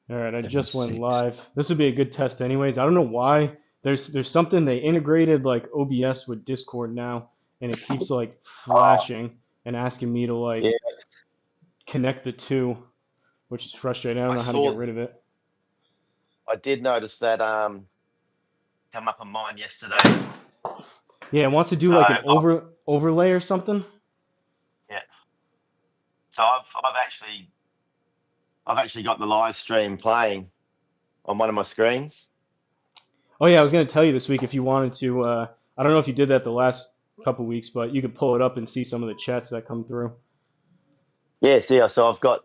All right, I just went 76. live. This would be a good test anyways. I don't know why. There's something they integrated like OBS with Discord now, and it keeps like Oh, flashing and asking me to yeah. like connect the two, which is frustrating. I don't I know how to get saw, rid of it. I did notice that come up on mine yesterday. Yeah, it wants to do So, like an overlay or something. yeah. So I've actually got the live stream playing on one of my screens. Oh yeah, I was gonna tell you this week if you wanted to. I don't know if you did that the last couple weeks, but you could pull it up and see some of the chats that come through. Yes, yeah. So I've got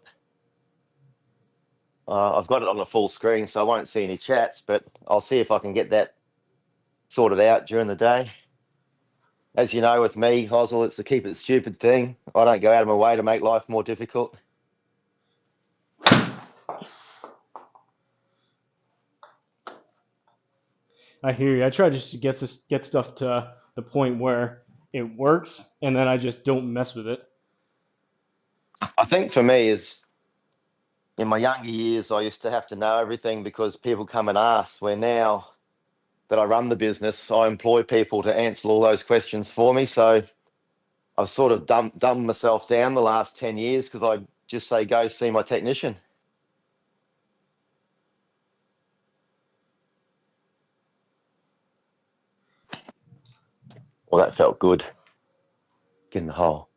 it on the full screen, so I won't see any chats, but I'll see if I can get that sorted out during the day. As you know, with me, Hosel, it's the keep it stupid thing. I don't go out of my way to make life more difficult. I hear you. I try just to get stuff to the point where it works, and then I just don't mess with it. I think for me is in my younger years, I used to have to know everything because people come and ask. Where now that I run the business, I employ people to answer all those questions for me. So I've sort of dumbed myself down the last 10 years because I just say, go see my technician. Well, that felt good. Get in the hole.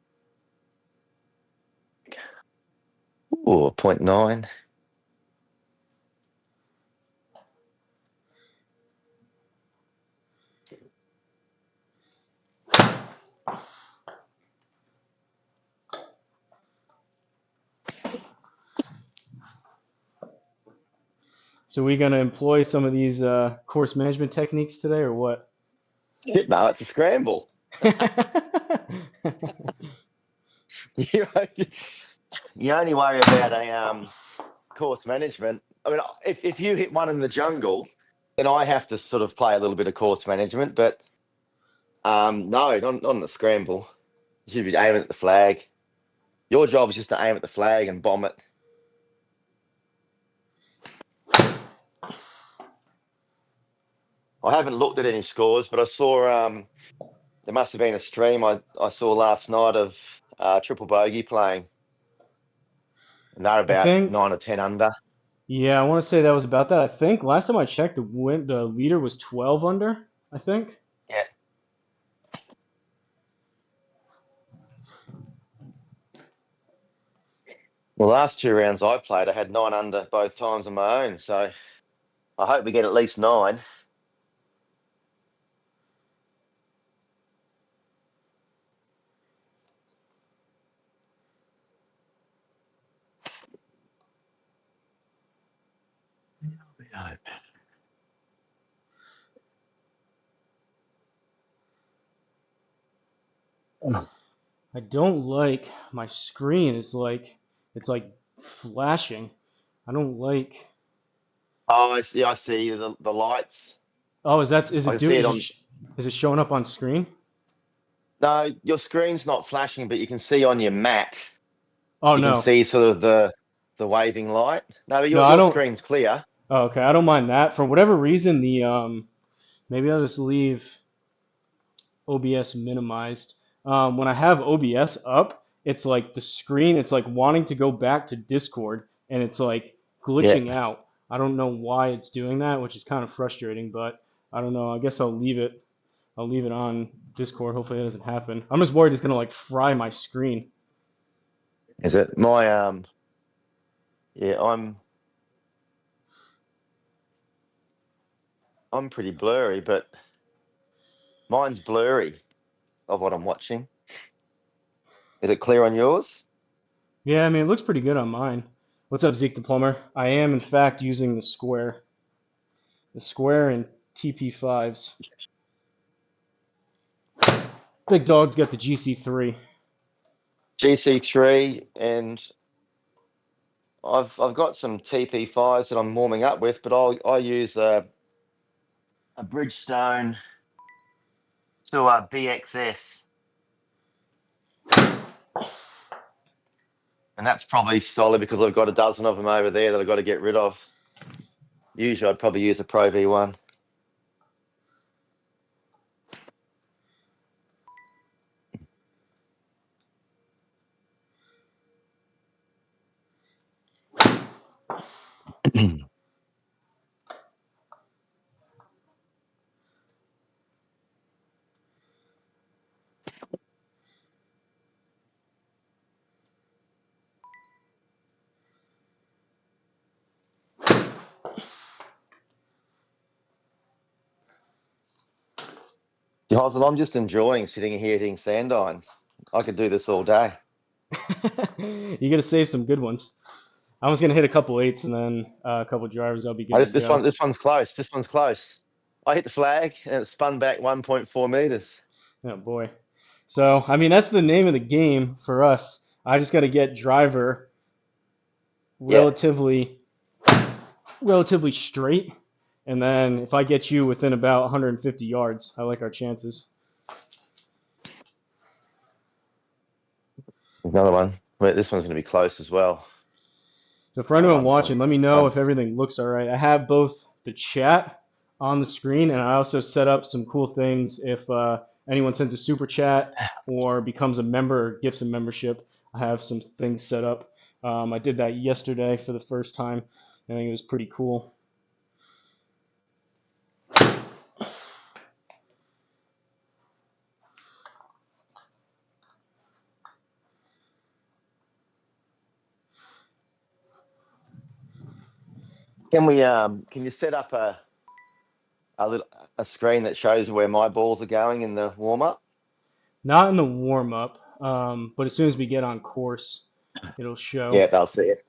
Ooh, 0.9. So we gonna employ some of these course management techniques today, or what? Shit, no, it's a scramble. You, you only worry about a course management. I mean, if you hit one in the jungle, then I have to sort of play a little bit of course management. But no, not on the scramble. You should be aiming at the flag. Your job is just to aim at the flag and bomb it. I haven't looked at any scores, but I saw there must have been a stream I saw last night of Triple Bogey playing, and they're I about think, 9 or 10 under. yeah, I want to say that was about that. I think last time I checked, the leader was 12 under. I think. Yeah. The last two rounds I played, I had 9 under both times on my own. So I hope we get at least nine. Yeah. I don't like my screen is like it's like flashing. I don't like. Oh, I see. I see the lights. Oh, is I it can do see it on. is it showing up on screen? No, your screen's not flashing, but you can see on your mat. Oh You can no. see sort of the waving light. No, No, your I your don't. screen's clear. Oh, okay, I don't mind that. For whatever reason, the maybe I'll just leave OBS minimized. When I have OBS up, it's like the screen, it's like wanting to go back to Discord and it's like Yeah. glitching out. I don't know why it's doing that, which is kind of frustrating, but I don't know. I guess I'll leave it. I'll leave it on Discord. Hopefully it doesn't happen. I'm just worried it's gonna like fry my screen. Is it my Yeah, I'm pretty blurry, but mine's blurry of what I'm watching. Is it clear on yours? Yeah, I mean it looks pretty good on mine. What's up, Zeke the plumber? I am in fact using the square and TP5s. Big dog's got the GC3. GC3, and I've got some TP5s that I'm warming up with, but I use a Bridgestone to a BXS, and that's probably solid because I've got a dozen of them over there that I've got to get rid of. Usually I'd probably use a Pro V1. Hosel, I'm just enjoying sitting here hitting sand irons. I could do this all day. You got to save some good ones. I was gonna hit a couple eights and then a couple drivers. I'll be good to go. This one's close. This one's close. I hit the flag and it spun back 1.4 meters. Oh boy. So I mean that's the name of the game for us. I just got to get driver relatively straight, and then if I get you within about 150 yards, I like our chances. Another one. Wait, this one's going to be close as well. So for anyone watching, let me know if everything looks all right. I have both the chat on the screen, and I also set up some cool things if anyone sends a super chat or becomes a member or gifts a membership. I have some things set up. I did that yesterday for the first time. I think it was pretty cool. Can you set up a screen that shows where my balls are going in the warm up? Not in the warm up, but as soon as we get on course, it'll show. Yeah, they'll see it.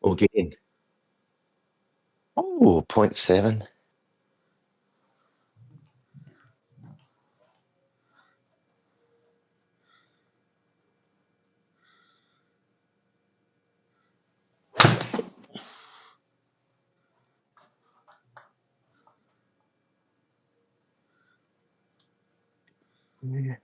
Or get in. Oh, 0.7. Yeah.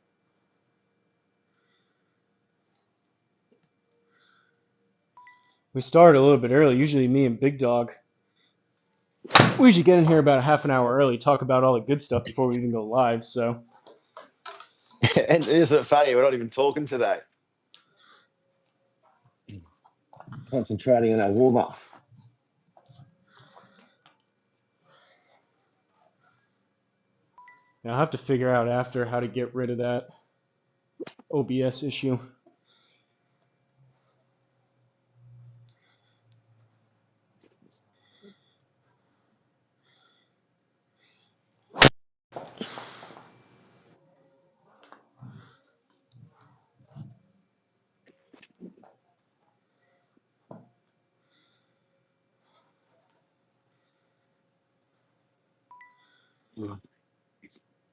We started a little bit early. Usually me and Big Dog, we usually get in here about a half an hour early, talk about all the good stuff before we even go live. So, And isn't it funny? We're not even talking today. Concentrating on our warm up. I'll have to figure out after how to get rid of that OBS issue.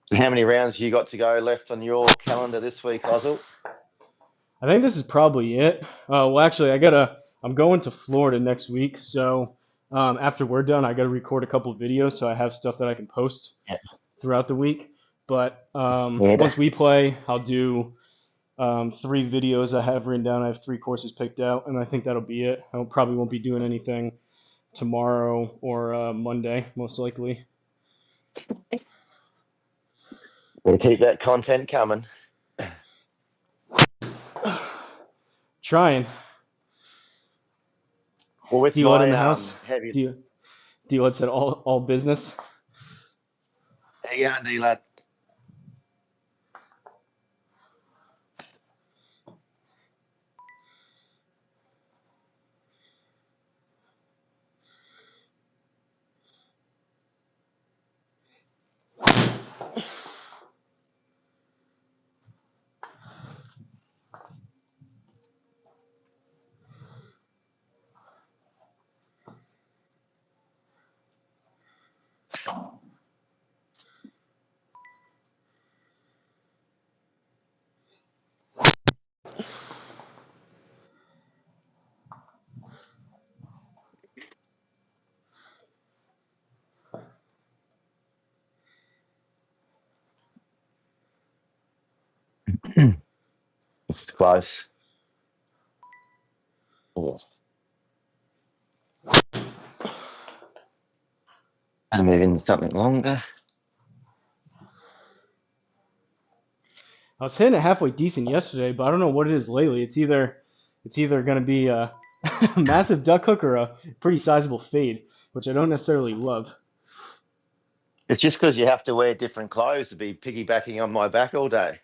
So how many rounds you got to go left on your calendar this week, Hosel? I think this is probably it. Well, actually, I'm going to Florida next week, so after we're done, I gotta record a couple of videos so I have stuff that I can post throughout the week. But once we play, I'll do 3 videos I have written down. I have 3 courses picked out, and I think that'll be it. I probably won't be doing anything tomorrow or Monday, most likely. We'll keep that content coming. Trying. Well, with D-Lud in the house. heavy... D-Lud said all business. How you going, D-Lud? This is close. Oh. And move into something longer. I was hitting it halfway decent yesterday, but I don't know what it is lately. It's either going to be a massive duck hook or a pretty sizable fade, which I don't necessarily love. It's just because you have to wear different clothes to be piggybacking on my back all day.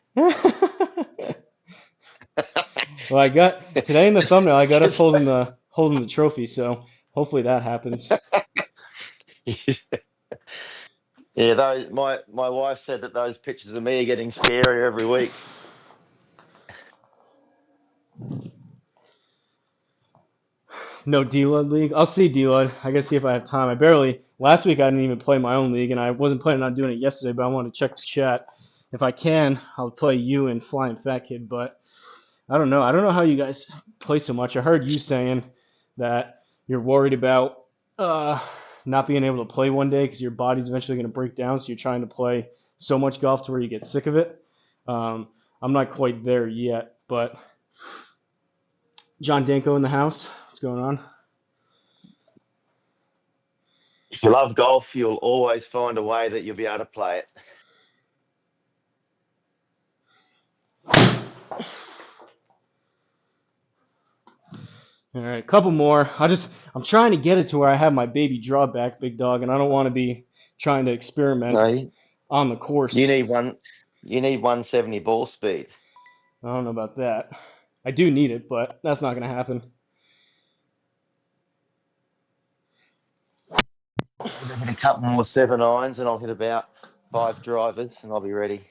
Well, I got today in the thumbnail. I got us holding the trophy, so hopefully that happens. Yeah, my wife said that those pictures of me are getting scarier every week. No D-Lud league. I'll see D-Lud. I gotta see if I have time. Last week I didn't even play my own league, and I wasn't planning on doing it yesterday, but I wanted to check the chat. If I can, I'll play you and Flying Fat Kid, but I don't know. I don't know how you guys play so much. I heard you saying that you're worried about not being able to play one day because your body's eventually going to break down, so you're trying to play so much golf to where you get sick of it. I'm not quite there yet, but John Danko in the house. What's going on? If you love golf, you'll always find a way that you'll be able to play it. All right, a couple more. I'm trying to get it to where I have my baby drawback, big dog, and I don't want to be trying to experiment on the course. You need 170 ball speed. I don't know about that. I do need it, but that's not going to happen. I'll hit a couple more 7-irons and I'll hit about 5 drivers and I'll be ready.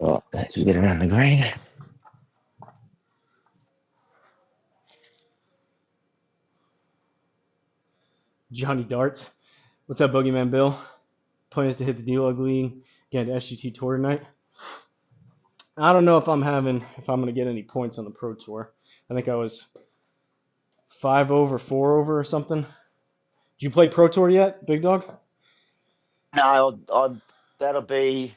Oh, that's you get around the green. Johnny Darts. What's up, Boogeyman Bill? Plan is to hit the D-Lug League, get an SGT Tour tonight. I don't know if I'm going to get any points on the Pro Tour. I think I was 5 over, 4 over or something. Did you play Pro Tour yet, Big Dog? No, that'll be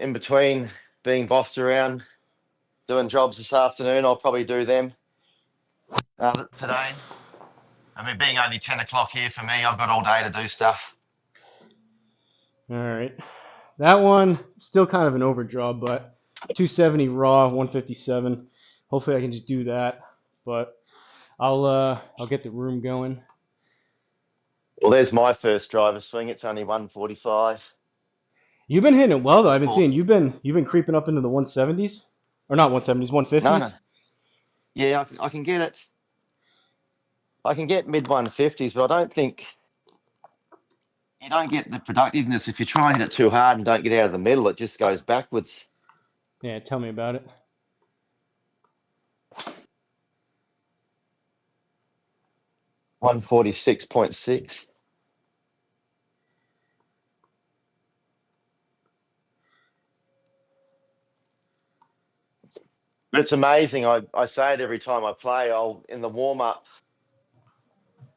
in between being bossed around, doing jobs this afternoon. I'll probably do them today. I mean, being only 10 o'clock here for me, I've got all day to do stuff. All right. That one, still kind of an overdraw, but 270 raw, 157. Hopefully I can just do that, but I'll get the room going. Well, there's my first driver swing. It's only 145. You've been hitting it well, though. I've been seeing you've been creeping up into the 170s, or not 170s, 150s. No. Yeah, I can get it. I can get mid 150s, but I don't think you don't get the productiveness if you try and hit it too hard and don't get out of the middle. It just goes backwards. Yeah, tell me about it. $146.6. But it's amazing. I say it every time I play. In the warm up,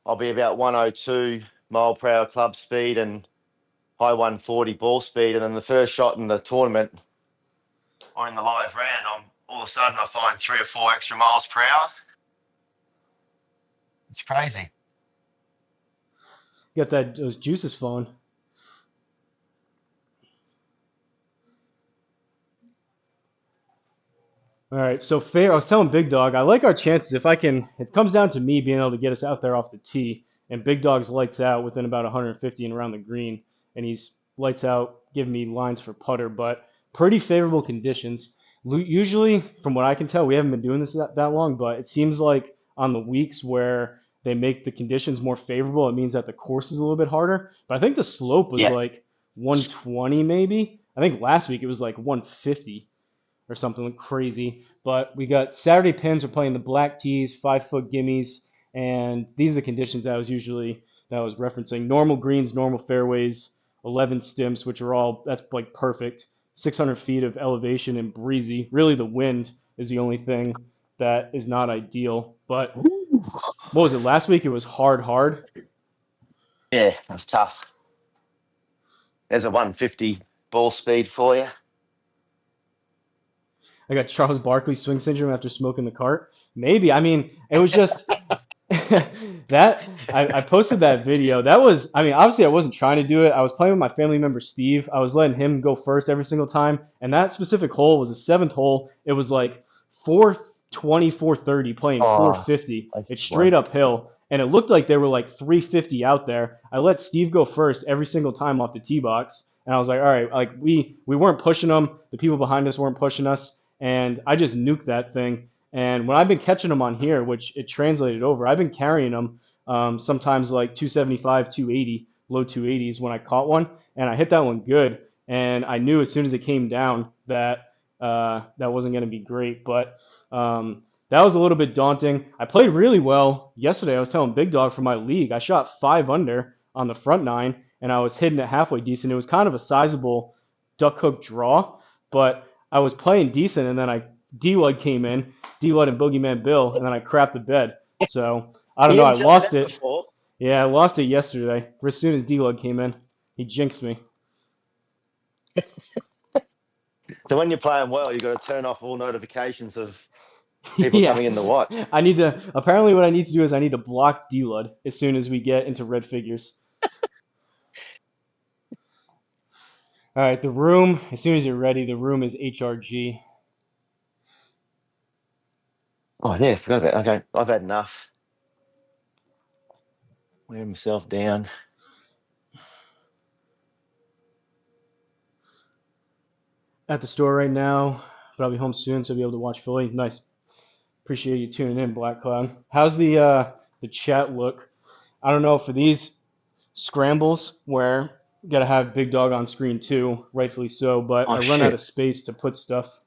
I'll be about 102 mile per hour club speed and high 140 ball speed, and then the first shot in the tournament or in the live round, all of a sudden I find 3 or 4 extra miles per hour. It's crazy. Got those juices flowing. All right, so fair. I was telling Big Dog, I like our chances if I can. It comes down to me being able to get us out there off the tee, and Big Dog's lights out within about 150 and around the green, and he's lights out giving me lines for putter, but pretty favorable conditions. Usually, from what I can tell, we haven't been doing this that long, but it seems like on the weeks where they make the conditions more favorable, it means that the course is a little bit harder. But I think the slope was like 120 maybe. I think last week it was like 150 or something crazy. But we got Saturday pins. We're playing the black tees, 5-foot gimmies, and these are the conditions I was referencing. Normal greens, normal fairways, 11 stimps, which are all, that's like perfect. 600 feet of elevation and breezy. Really, the wind is the only thing that is not ideal. But what was it? Last week it was hard. Yeah, that's tough. There's a 150 ball speed for you. I got Charles Barkley swing syndrome after smoking the cart. Maybe. I mean, it was just that I posted that video. That was, I mean, obviously I wasn't trying to do it. I was playing with my family member Steve. I was letting him go first every single time. And that specific hole was the seventh hole. It was like 420, 430 playing Oh, 450. that's It's straight one. uphill. And it looked like there were like 350 out there. I let Steve go first every single time off the tee box. And I was like, all right, like we weren't pushing them. The people behind us weren't pushing us. And I just nuked that thing. And when I've been catching them on here, which it translated over, I've been carrying them sometimes like 275, 280, low 280s when I caught one. And I hit that one good. And I knew as soon as it came down that that wasn't going to be great. But that was a little bit daunting. I played really well yesterday. I was telling Big Dog for my league, I shot 5 under on the front nine, and I was hitting it halfway decent. It was kind of a sizable duck hook draw, but I was playing decent, and then D-Lud came in, D-Lud and Boogeyman Bill, and then I crapped the bed. So I don't know. You I didn't tell me lost that it. before. Yeah, I lost it yesterday. As soon as D-Lud came in, he jinxed me. So when you're playing well, you've got to turn off all notifications of people Yeah, coming in to watch. I need to. Apparently, what I need to do is I need to block D-Lud as soon as we get into red figures. All right, the room. As soon as you're ready, the room is HRG. Oh yeah, forgot about it. Okay, I've had enough. Wear myself down. At the store right now, but I'll be home soon, so I'll be able to watch Philly. Nice. Appreciate you tuning in, Black Cloud. How's the chat look? I don't know for these scrambles where you gotta have Big Dog on screen too, rightfully so, but I Oh run out shit. of space to put stuff.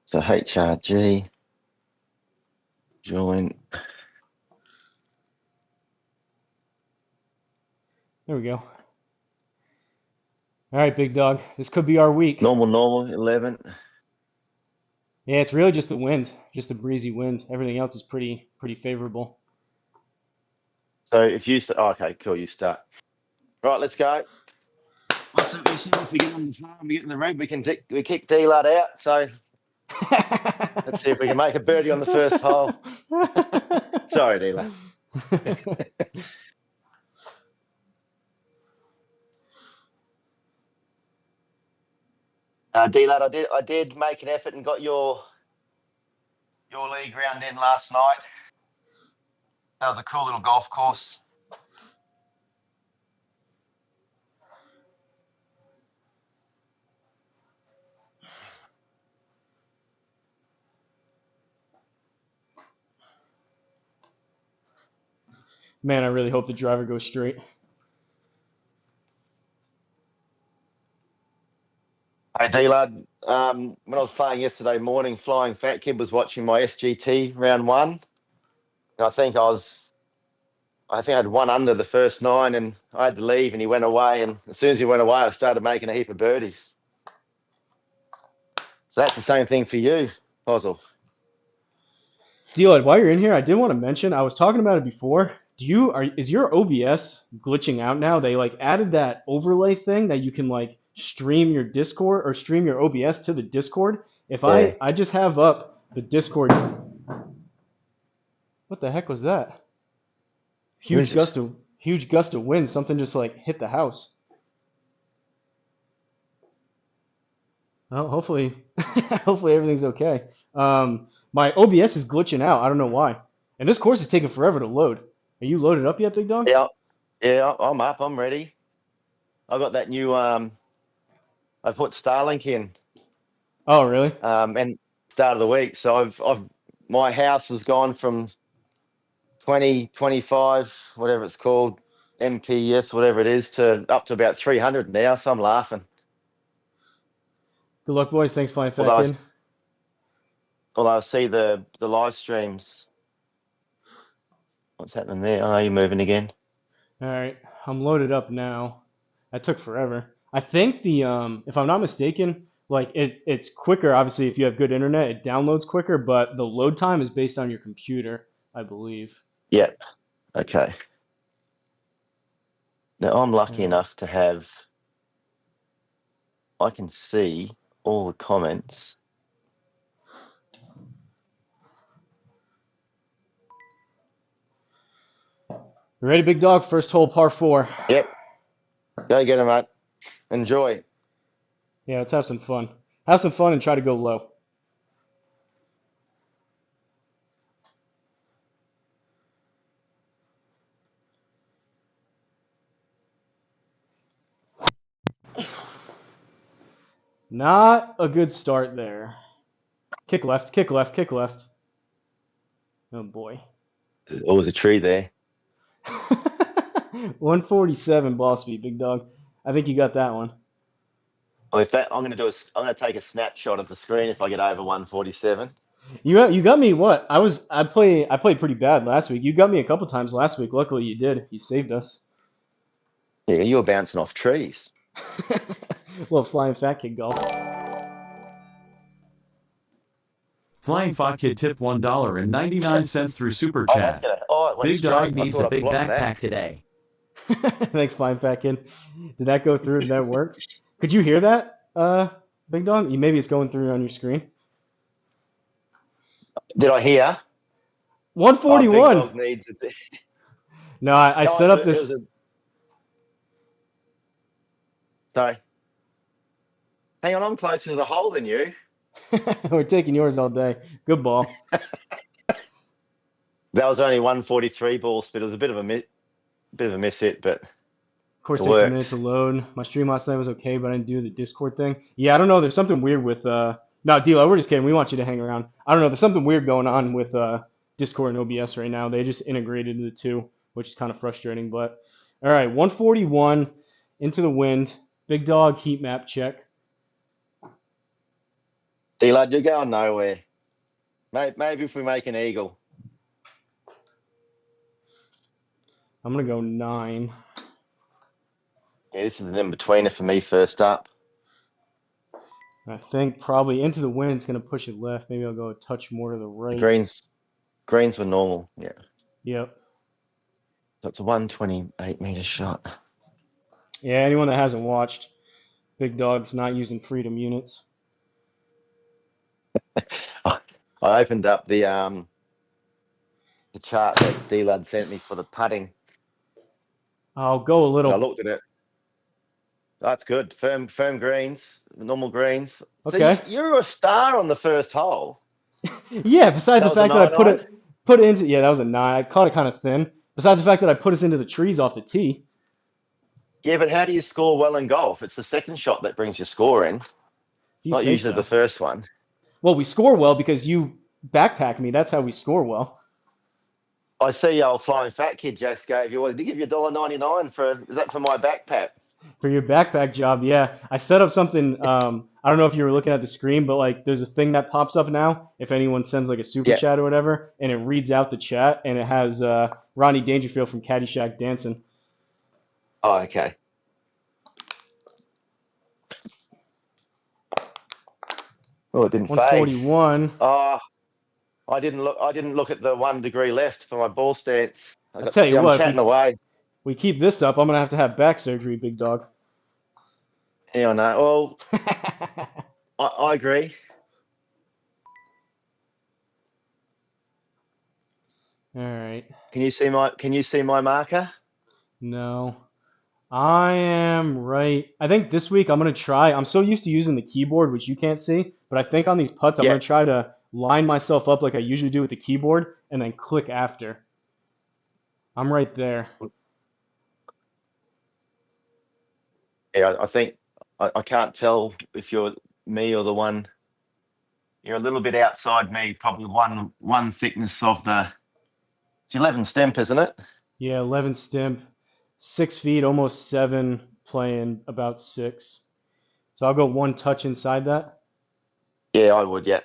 So HRG join. There we go. All right, Big Dog. This could be our week. Normal 11. Yeah, it's really just the wind, just the breezy wind. Everything else is pretty favorable. So if you oh, okay, cool, you start. Right, let's go. We see if we get on the farm, we get in the red, we kick D-Lud out. So let's see if we can make a birdie on the first hole. Sorry, D-Lud. D-Lud, I did make an effort and got your league round in last night. That was a cool little golf course. Man, I really hope the driver goes straight. Hey, D-Lud, when I was playing yesterday morning, Flying Fat Kid was watching my SGT round one. And I think I had 1 under the first 9 and I had to leave and he went away. And as soon as he went away, I started making a heap of birdies. So that's the same thing for you, Hosel. D-Lud, while you're in here, I did want to mention, I was talking about it before. Is your OBS glitching out now? They like added that overlay thing that you can like stream your Discord or stream your OBS to the Discord. If Yeah. I just have up the Discord. What the heck was that? Huge gust of wind. Something just like hit the house. Well, hopefully hopefully everything's okay. My OBS is glitching out. I don't know why. And this course is taking forever to load. Are you loaded up yet, Big Dog? Yeah, I'm up. I'm ready. I got that new I put Starlink in. Oh, really? And start of the week. So my house has gone from 20, 25, whatever it's called, MPS, whatever it is, to up to about 300 now. So I'm laughing. Good luck, boys. Thanks, Flying Fat Although Kid. I see the live streams What's happening there? Oh, you're moving again. All right, I'm loaded up now. That took forever. I think the if I'm not mistaken, like it's quicker. Obviously, if you have good internet, it downloads quicker, but the load time is based on your computer, I believe. Yep. Okay. Now I'm lucky All right. enough to have. I can see all the comments. You ready, big dog? First hole, par four. Yep. Go get him, mate. Enjoy. Yeah, let's have some fun. Have some fun and try to go low. Not a good start there. Kick left, kick left, kick left. Oh boy. Oh, there's a tree there. 147 ball speed, big dog. I think you got that one. Well, I'm going to take a snapshot of the screen if I get over 147. You got me what? I played pretty bad last week. You got me a couple times last week. Luckily you did. You saved us. Yeah, you were bouncing off trees. Little flying fat kid golf. Flying Fat Kid tipped $1.99 through Super Oh, that's Chat. gonna. Oh, it went Big straight. Dog I needs thought a I big blocked backpack that. today. Thanks, flying fat kid. Did that go through? Did that work? Could you hear that, big dog? Maybe it's going through on your screen. Did I hear? Oh, Big 141. Dog needs it. No, I No, set up this. Sorry. Hang on, I'm closer to the hole than you. We're taking yours all day. Good ball. That was only 143 ball speed. It was a bit of a miss hit, but Of course, it takes a worked. minute to load. My stream last night was okay, but I didn't do the Discord thing. Yeah, I don't know. There's something weird with No, D'Lo, we're just kidding. We want you to hang around. I don't know. There's something weird going on with Discord and OBS right now. They just integrated the two, which is kind of frustrating. But all right, 141 into the wind. Big dog heat map check. D-Lad, you're going nowhere. Maybe if we make an eagle. I'm gonna go 9. Yeah, this is an in-betweener for me first up. I think probably into the wind. It's gonna push it left. Maybe I'll go a touch more to the right. Greens were normal. Yeah. Yep. So it's a 128-meter shot. Yeah. Anyone that hasn't watched, Big Dog's not using freedom units. I opened up the chart that D-Lad sent me for the putting. I'll go a little. I looked at it. That's good. Firm greens, normal greens. Okay. See, you're a star on the first hole. Yeah, besides That the was a fact that I 9-iron? put it into, yeah, that was a 9. I caught it kind of thin. Besides the fact that I put us into the trees off the tee. Yeah, but how do you score well in golf? It's the second shot that brings your score in, You not say usually so. the first one. Well, we score well because you backpack me. That's how we score well. I see old flying fat kid just gave you. Did he give you $1.99 for? Is that for my backpack? For your backpack job, yeah. I set up something. I don't know if you were looking at the screen, but like there's a thing that pops up now if anyone sends like a super Yeah. chat or whatever, and it reads out the chat, and it has Ronnie Dangerfield from Caddyshack dancing. Oh, okay. Oh, it didn't fade. 141. Oh, I didn't look at the 1 degree left for my ball stance. I'll tell you I'm what, chatting away. we keep this up, I'm gonna have to have back surgery, big dog. Yeah, I know. Well, I agree. All right. Can you see my marker? No. I am right. I think this week I'm going to try. I'm so used to using the keyboard, which you can't see, but I think on these putts, I'm Yeah. going to try to line myself up like I usually do with the keyboard and then click after. I'm right there. Yeah, I think I can't tell if you're me or the one. You're a little bit outside me, probably one thickness of the. It's 11 stemp, isn't it? Yeah, 11 stimp, 6 feet, almost 7, playing about 6. So I'll go one touch inside that. Yeah, I would. Yeah.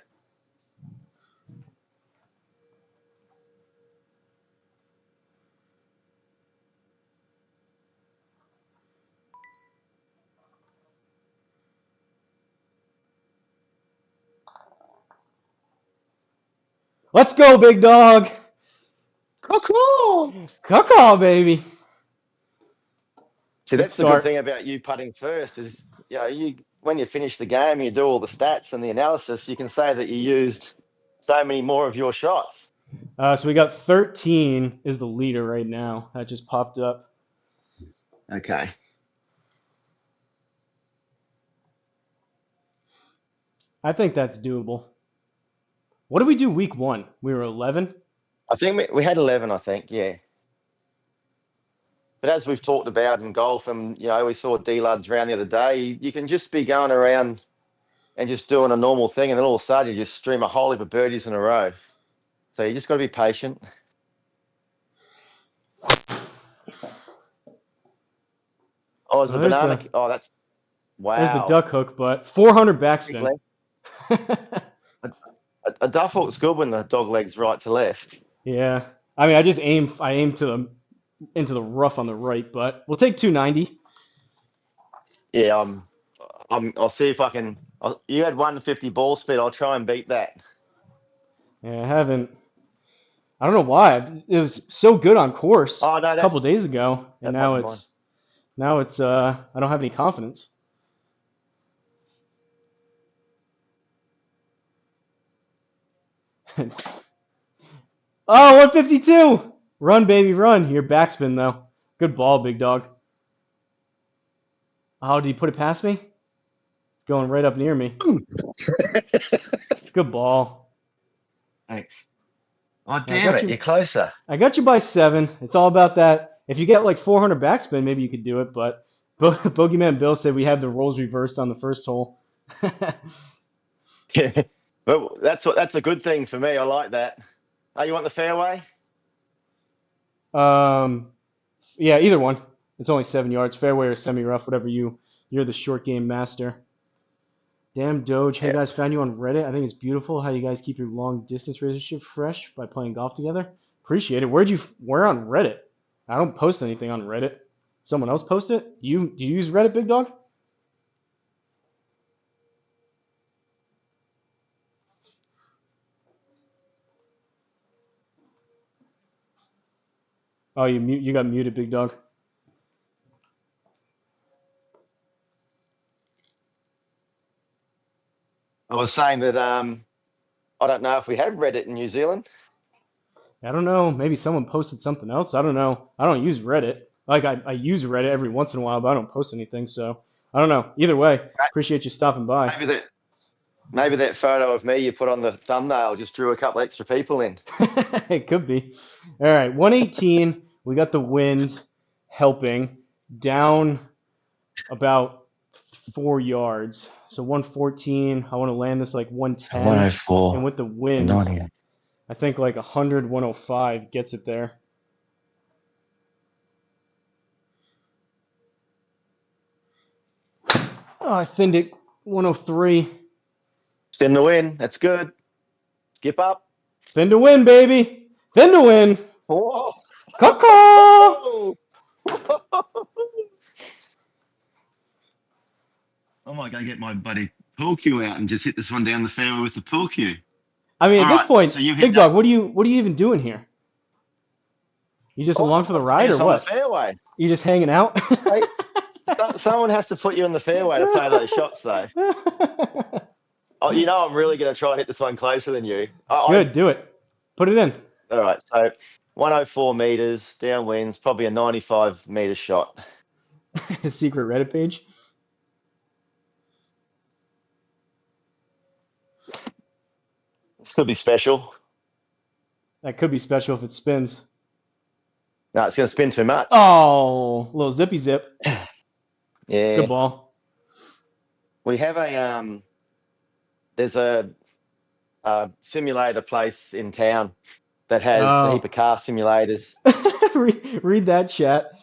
Let's go, big dog. Cool. Caw, baby. See, Good that's the good start. thing about you putting first is, you when you finish the game, you do all the stats and the analysis, you can say that you used so many more of your shots. So we got 13 is the leader right now. That just popped up. Okay. I think that's doable. What did we do week 1? We were 11? I think we had 11, I think, yeah. But as we've talked about in golf, and we saw D-Luds around the other day, you can just be going around and just doing a normal thing, and then all of a sudden you just stream a whole heap of birdies in a row. So you just got to be patient. Oh, there's the there's banana. the- Oh, that's wow. There's the duck hook, but 400 backspin. A duck hook's good when the dog leg's right to left. Yeah. I mean, I aim into the rough on the right, but we'll take 290. Yeah, I'll see if I can. You had 150 ball speed. I'll try and beat that. Yeah, I don't know why. It was so good on course Oh no, a couple days ago, and now mine. it's I don't have any confidence. Oh, 152! Run, baby, run. Your backspin, though. Good ball, big dog. Oh, did you put it past me? It's going right up near me. Good ball. Thanks. Oh, damn it. You're closer. I got you by 7. It's all about that. If you get like 400 backspin, maybe you could do it, but Bogeyman Bill said we have the roles reversed on the first hole. Yeah, but that's a good thing for me. I like that. Oh, you want the fairway? Yeah, either one. It's only 7 yards, fairway or semi-rough, whatever you're the short game master. Damn Doge, hey guys, found you on Reddit. I think it's beautiful how you guys keep your long distance relationship fresh by playing golf together. Appreciate it. Where on Reddit? I don't post anything on Reddit. Someone else post it? Do you use Reddit, big dog? Oh, you got muted, big dog. I was saying that I don't know if we have Reddit in New Zealand. I don't know. Maybe someone posted something else. I don't know. I don't use Reddit. Like I use Reddit every once in a while, but I don't post anything. So I don't know. Either way, appreciate you stopping by. Maybe that photo of me you put on the thumbnail just drew a couple extra people in. It could be. All right, 118. We got the wind helping down about 4 yards. So 114. I want to land this like 110. 104. And with the wind, 90. I think like 100, 105 gets it there. Oh, I thinned it 103. Spin to win. That's good. Skip up. Thin to win, baby. Thin to win. Whoa. Caw. I might go get my buddy pool cue out and just hit this one down the fairway with the pool cue. I mean, at this point, so you hit Big Dog, what are you even doing here? You just along for the ride or what? On the fairway. You just hanging out? Hey, someone has to put you in the fairway to play those shots, though. Oh, I'm really going to try and hit this one closer than you. Good, do it. Put it in. All right, so 104 meters, downwinds, probably a 95-meter shot. Secret Reddit page. This could be special. That could be special if it spins. No, it's going to spin too much. Oh, little zippy zip. Yeah. Good ball. We have there's a simulator place in town that has a heap of car simulators. Read that chat.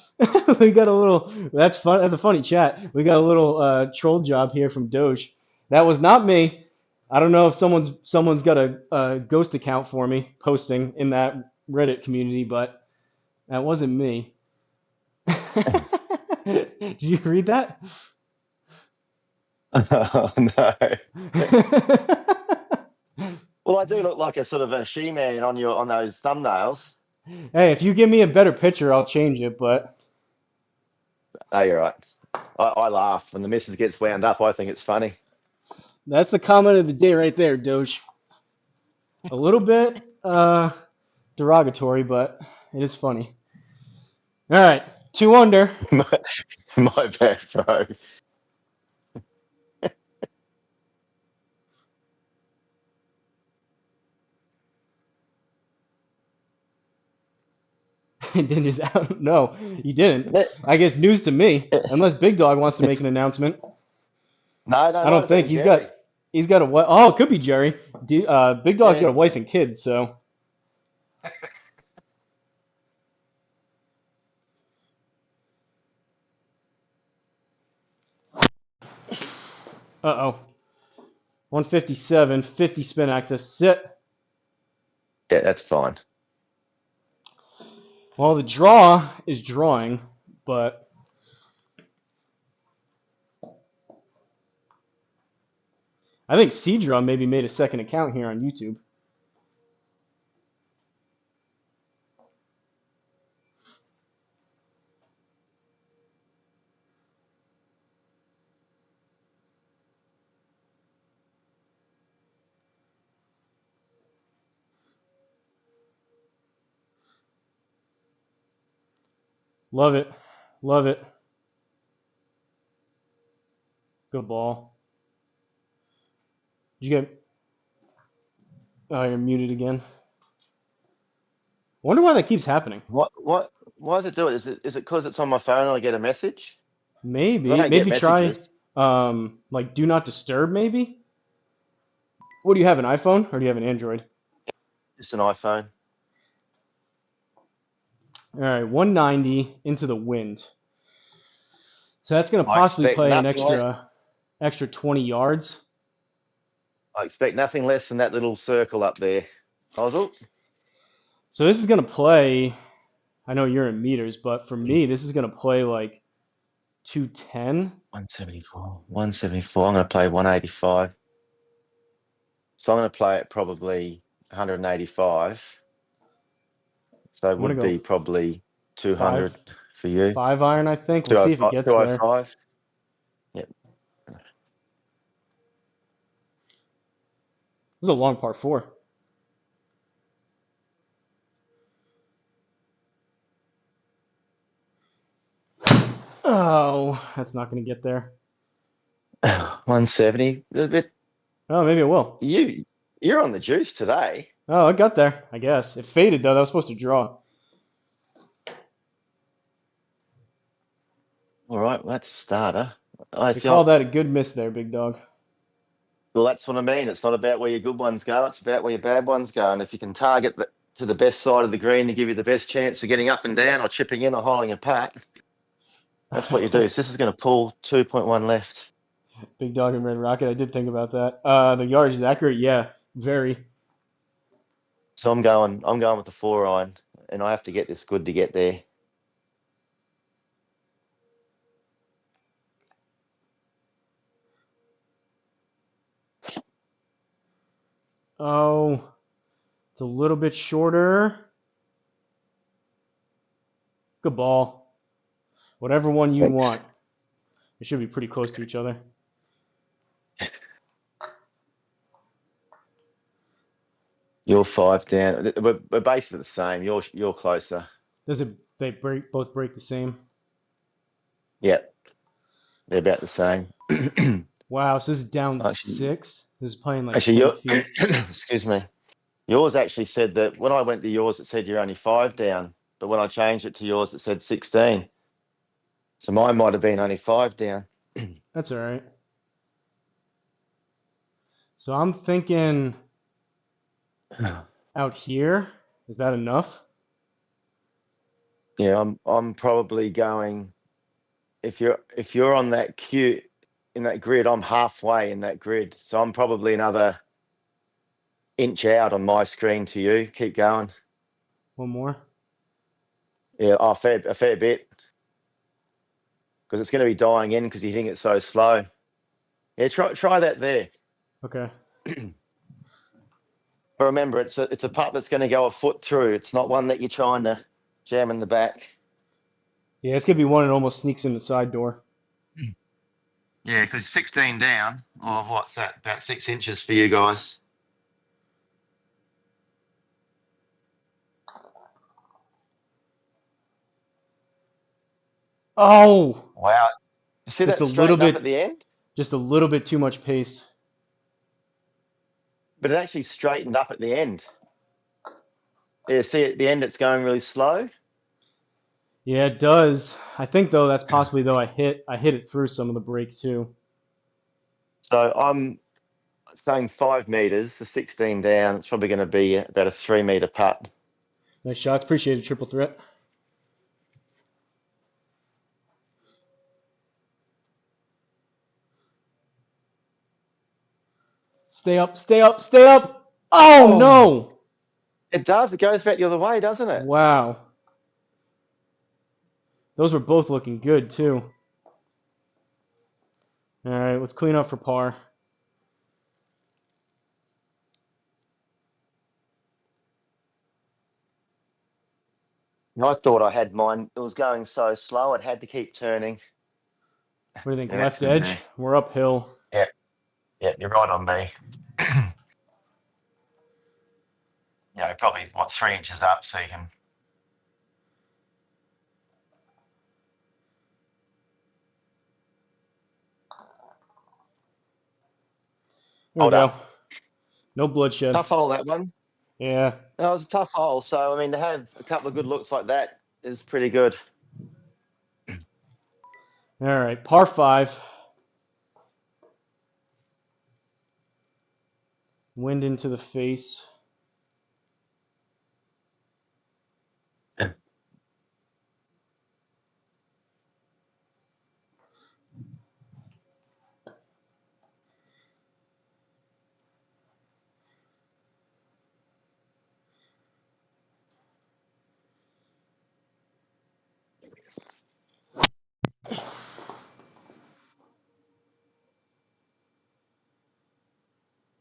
We got a little. That's fun. That's a funny chat. We got a little troll job here from Doge. That was not me. I don't know if someone's got a ghost account for me posting in that Reddit community, but that wasn't me. Did you read that? Oh, no. Well, I do look like a sort of a she-man on those thumbnails. Hey, if you give me a better picture, I'll change it. But Oh, you're right. I laugh when the missus gets wound up. I think it's funny. that's the comment of the day right there, Doge. A little bit derogatory, but it is funny. All right, 2 under. My bad, bro. Didn't just out? No, you didn't. I guess news to me. Unless Big Dog wants to make an announcement. No, I might don't have think been he's Jerry. got a wife. Oh, it could be Jerry. Big Dog's Yeah. got a wife and kids, so. Uh-oh. 157, 50 spin access. Sit. Yeah, that's fine. Well, the draw is drawing, but I think C-Draw maybe made a second account here on YouTube. Love it. Love it. Good ball. Did you get... Oh, you're muted again. Wonder why that keeps happening. Why does it do it? Is it because it's on my phone and I get a message? 'Cause I Maybe. don't get Maybe try messages. like do not disturb maybe? What do you have, an iPhone or do you have an Android? Just an iPhone. All right, 190 into the wind. So that's going to I possibly expect play an nothing less. extra 20 yards. I expect nothing less than that little circle up there. Hosel? So this is going to play, I know you're in meters, but for me, this is going to play like 210. 174. 174. I'm going to play 185. So I'm going to play it probably 185. So it I'm going would to go be probably 200 for you. 5 iron, I think. We'll see if it gets there. 205. Yep. This is a long par 4. Oh, that's not going to get there. 170. A bit. Oh, maybe it will. You're on the juice today. Oh, it got there, I guess. It faded, though. That was supposed to draw. All right, well, that's a starter. They call that a good miss there, Big Dog. Well, that's what I mean. It's not about where your good ones go. It's about where your bad ones go. And if you can target to the best side of the green to give you the best chance of getting up and down or chipping in or holding a putt, that's what you do. So this is going to pull 2.1 left. Big Dog and Red Rocket. I did think about that. The yardage is accurate. Yeah, very. So I'm going with the 4 iron, and I have to get this good to get there. Oh, it's a little bit shorter. Good ball. Whatever one you Thanks. want. It should be pretty close to each other. You're 5 down. We're basically the same. You're closer. They both break the same? Yep. They're about the same. Wow, so this is down Actually, 6. This is playing like actually 10 feet. excuse me. Yours actually said that when I went to yours, it said you're only 5 down. But when I changed it to yours, it said 16. So mine might have been only 5 down. That's all right. So I'm thinking out here. Is that enough? Yeah, I'm probably going. If you're on that queue in that grid, I'm halfway in that grid. So I'm probably another inch out on my screen to you. Keep going. One more. Yeah, a fair bit. Because it's going to be dying in because you're hitting it so slow. Yeah, try that there. Okay. But remember, it's a putt that's going to go a foot through. It's not one that you're trying to jam in the back. Yeah, it's gonna be one that almost sneaks in the side door. Yeah, because 16 down, or what's that? About 6 inches for you guys. Oh, Wow. You see just that a little straighten up at bit, the end? just a little bit too much pace. But it actually straightened up at the end. Yeah, see at the end it's going really slow. Yeah, it does. I think though that's possibly though I hit it through some of the brake too. So I'm saying 5 meters, the 16 down. It's probably going to be about a 3 meter putt. Nice shots. Appreciate it, triple threat. Stay up, stay up, stay up. Oh, no. It does. It goes back the other way, doesn't it? Wow. Those were both looking good too. All right, let's clean up for par. I thought I had mine. It was going so slow, it had to keep turning. What do you think? Yeah, Left that's in edge? there. We're uphill. Yeah, yeah, you're right on me. Yeah, probably what 3 inches up, so you can. There we Hold go. up. No bloodshed. Tough hole, that one. Yeah. That was a tough hole. So I mean, to have a couple of good looks like that is pretty good. All right, par 5. Wind into the face. Yeah.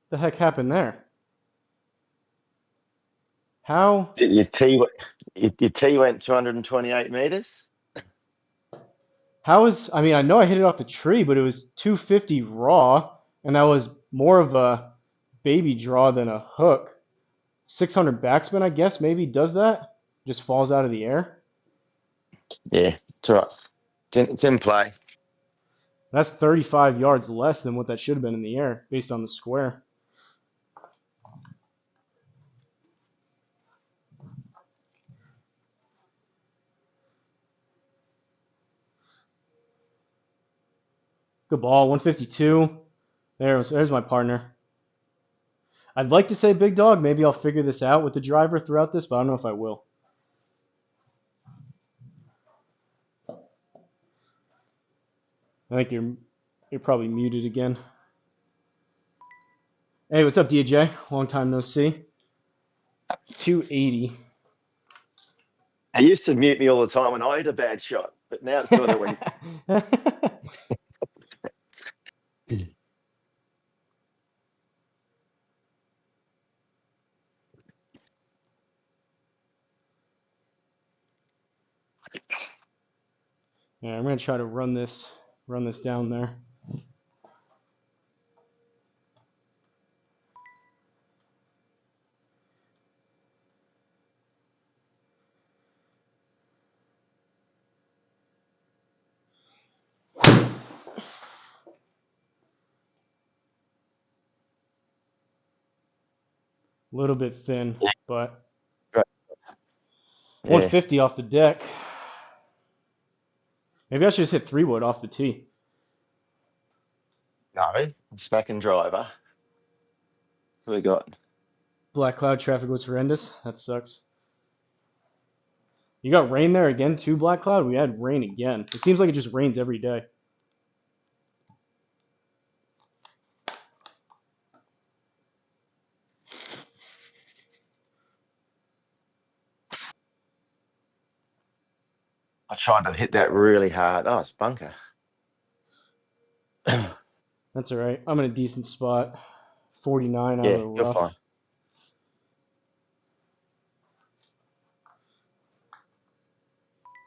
The heck happened there? How? Your tee went 228 meters. I mean, I know I hit it off the tree, but it was 250 raw, and that was more of a baby draw than a hook. 600 backspin, I guess, maybe does that. Just falls out of the air. Yeah, it's all right. It's in play. That's 35 yards less than what that should have been in the air based on the square. Good ball, 152. There's my partner. I'd like to say big dog. Maybe I'll figure this out with the driver throughout this, but I don't know if I will. I think you're probably muted again. Hey, what's up, DJ? Long time no see. 280. He used to mute me all the time when I hit a bad shot, but now it's doing it when. Yeah, I'm gonna try to run this down there. A little bit thin, but Yeah. 150 off the deck. Maybe I should just hit 3-wood off the tee. No, smacking driver. What we got? Black cloud traffic was horrendous. That sucks. You got rain there again too, Black Cloud? We had rain again. It seems like it just rains every day. I tried to hit that really hard. Oh, it's bunker. That's all right. I'm in a decent spot. 49 out of Yeah, the you're rough. fine.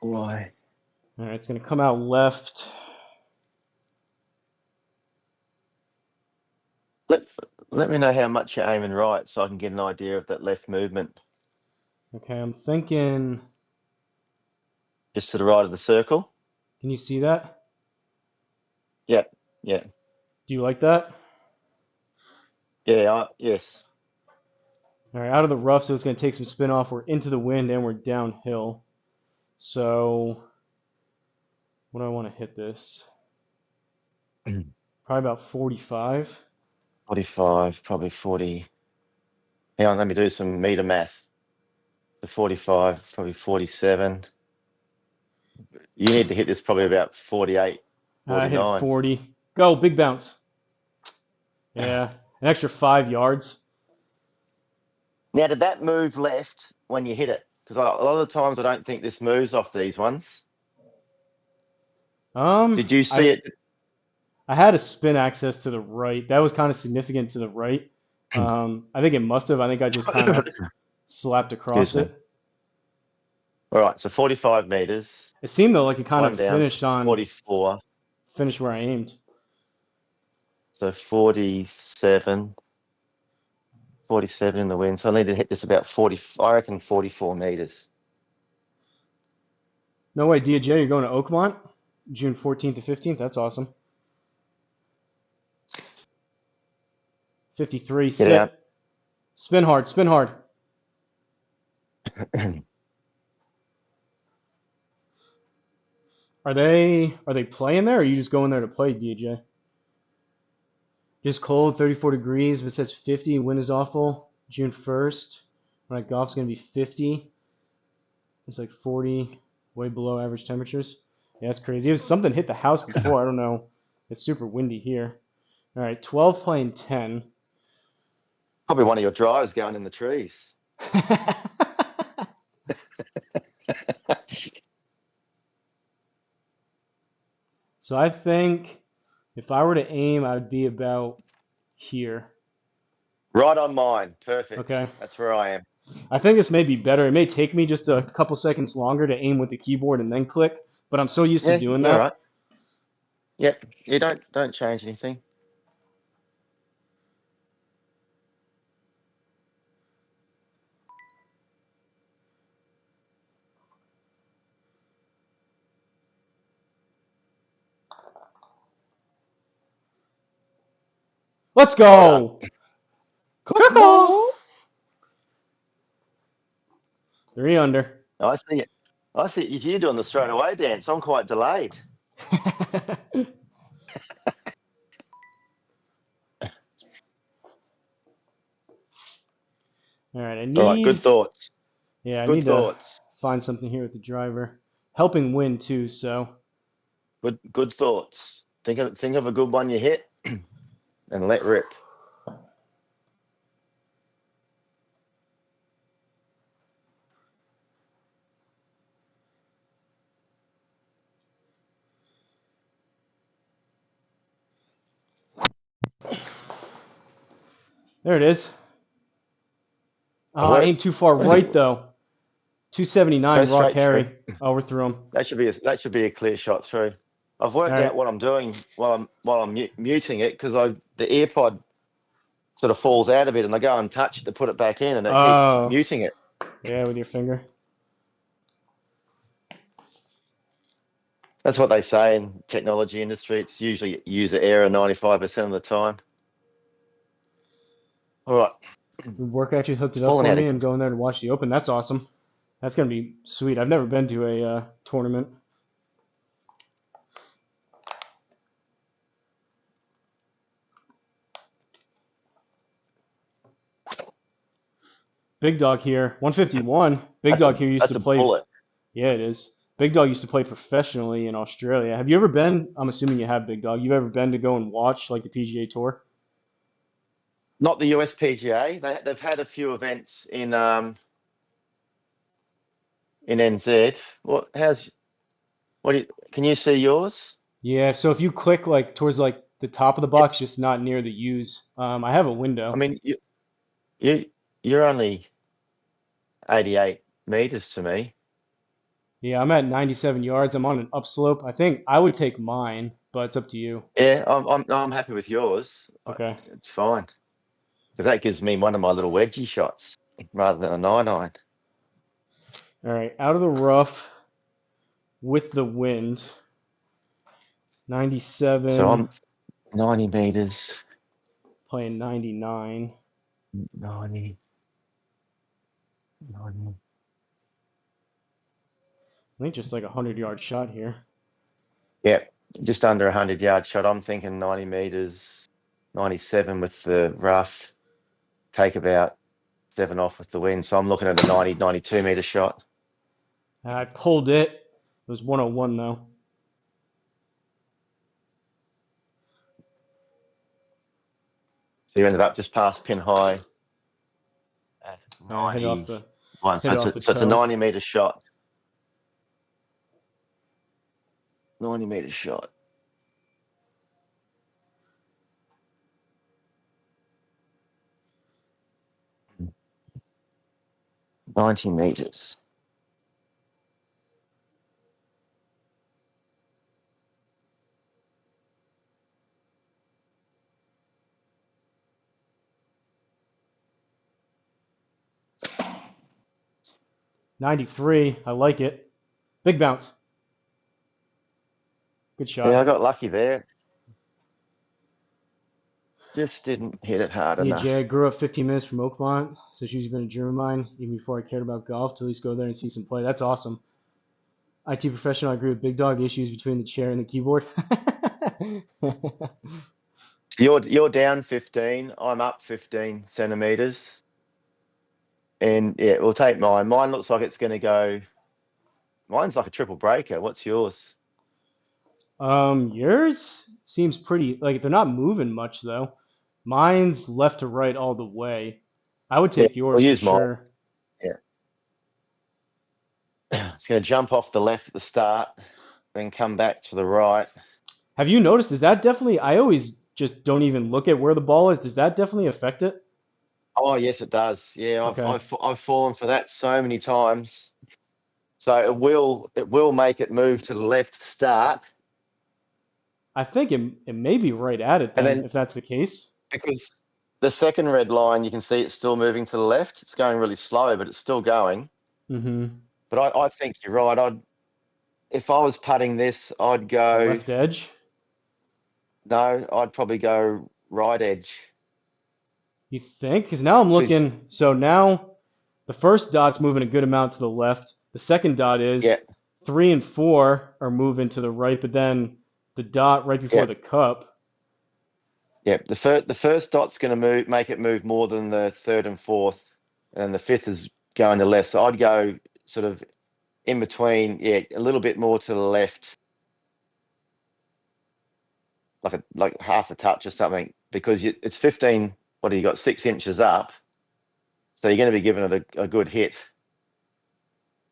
Why? All right, it's going to come out left. Let let me know how much you're aiming right, so I can get an idea of that left movement. Okay, I'm thinking. Just to the right of the circle. Can you see that? Yeah, yeah, Do you like that? yeah. Yes. All right, out of the rough, so it's going to take some spin off. We're into the wind and we're downhill. So, what do I want to hit this? Probably about 45. 45, probably 40. Hang on, let me do some meter math. The 45, probably 47. You need to hit this probably about 48, I hit it 49. 40. Go, big bounce. Yeah, an extra 5 yards. Now, did that move left when you hit it? Because a lot of the times I don't think this moves off these ones. Did you see it? I had a spin access to the right. That was kind of significant to the right. I think it must have. I think I just kind of slapped across Excuse me. it. All right, so 45 meters. It seemed though like it kind One of down, finished 44. finished where I aimed. So 47. 47 in the wind. So I need to hit this about 40, I reckon 44 meters. No idea, Jay. You're going to Oakmont, June 14th to 15th. That's awesome. 53. Get Sit. out. Spin hard. Spin hard. Are they playing there, or are you just going there to play, DJ? Just cold, 34 degrees. But it says 50. Wind is awful. June 1st. Right, golf's gonna be 50. It's like 40, way below average temperatures. Yeah, that's crazy. It was something hit the house before. I don't know. It's super windy here. All right, 12 playing 10. Probably one of your drives going in the trees. So I think if I were to aim, I would be about here. Right on mine. Perfect. Okay. That's where I am. I think this may be better. It may take me just a couple seconds longer to aim with the keyboard and then click, but I'm so used to doing you're that. right. Yep. You don't change anything. Let's Well go. Come on. 3 under. I see it. I see you doing the straight away dance. I'm quite delayed. All right, All right. Good thoughts. I Good need to thoughts. find something here with the driver. Helping win too, so. Good thoughts. Think of a good one you hit and let rip. There it is. Oh, I Where, aimed too far right though. 279 go raw straight carry. through. Overthrew him. That should be a clear shot through. I've worked All out right. what I'm doing while I'm muting it, because the earpod sort of falls out a bit, and I go and touch it to put it back in, and it keeps Oh, muting it. yeah, with your finger. That's what they say in technology industry. It's usually user error 95% of the time. All right. The work actually hooked It's it up falling for out me of. and going there to watch the Open. That's awesome. That's gonna be sweet. I've never been to a tournament. Big Dog here, 151. Big Dog here used That's to a play. bullet. Yeah, it is. Big Dog used to play professionally in Australia. Have you ever been? I'm assuming you have, Big Dog. You've ever been to go and watch like the PGA Tour? Not the USPGA. They've had a few events in NZ. Can you see yours? Yeah. So if you click like towards like the top of the box, just not near the U's. I have a window. I mean, you're only 88 meters to me. Yeah, I'm at 97 yards. I'm on an upslope. I think I would take mine, but it's up to you. Yeah, I'm happy with yours. Okay. It's fine because that gives me one of my little wedgie shots rather than a 9-iron. All right. Out of the rough with the wind. So 97, I'm 90 meters, playing 99. 90, 90. I think just like a 100-yard shot here. Yeah, just under a 100-yard shot. I'm thinking 90 meters, 97 with the rough. Take about 7 off with the wind. So I'm looking at a 90, 92-meter shot. I pulled it. It was 101 though. So you ended up just past pin high at Yeah, hit it off 91. So the it's a toe. 90-meter shot. 90-meter shot. Mm. 90 meters. '93. I like it. Big bounce. Good shot. Yeah, I got lucky there. Just didn't hit it hard Yeah, Jay, I enough. grew up 15 minutes from Oakmont, so she's been a dream of mine even before I cared about golf to at least go there and see some play. That's awesome. IT professional, I agree with Big Dog. Issues between the chair and the keyboard. So you're down 15. I'm up 15 centimeters. And yeah, we'll take mine. Mine looks like it's going to go. Mine's like a triple breaker. What's yours? Yours seems pretty like they're not moving much though. Mine's left to right all the way. I would Yeah, take we'll yours for use mine. sure. Yeah. It's going to jump off the left at the start, then come back to the right. Have you noticed? Is that definitely? I always just don't even look at where the ball is. Does that definitely affect it? Oh, yes, it does. Yeah, Okay. I've fallen for that so many times. So it will make it move to the left start, I think it may be right at it and then, then if that's the case. because the second red line, you can see it's still moving to the left. It's going really slow, but it's still going. Mm-hmm. But I think you're right. If I was putting this, I'd go. Left edge. No, I'd probably go right edge. You think? Because now I'm 'Cause- looking. So now the first dot's moving a good amount to the left. The second dot is. yeah, 3 and 4 are moving to the right, but then the dot right before yeah, the cup. yeah. The first dot's going to make it move more than the third and fourth, and the fifth is going to left. So I'd go sort of in between, yeah, a little bit more to the left, like half a touch or something, because it's 15. What do you got? 6 inches up, so you're going to be giving it a good hit.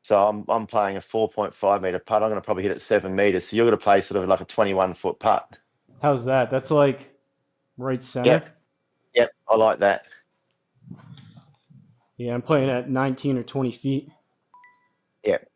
So I'm playing a 4.5 meter putt. I'm going to probably hit it 7 meters. So you're going to play sort of like a 21-foot putt. How's that? That's like right center. Yep, yep, I like that. Yeah, I'm playing at 19 or 20 feet. Yep.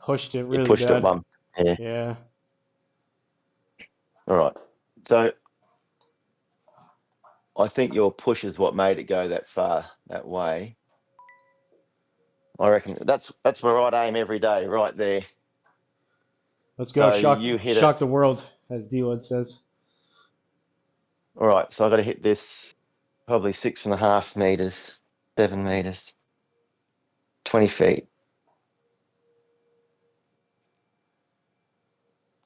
Pushed it You really pushed it bad. one. Yeah. Yeah. All right. So I think your push is what made it go that far that way. I reckon that's where I'd aim every day, right there. Let's go. So Shock, you hit shock it. the world, as D-Lud says. All right. So I got to hit this probably 6.5 meters, 7 meters, 20 feet.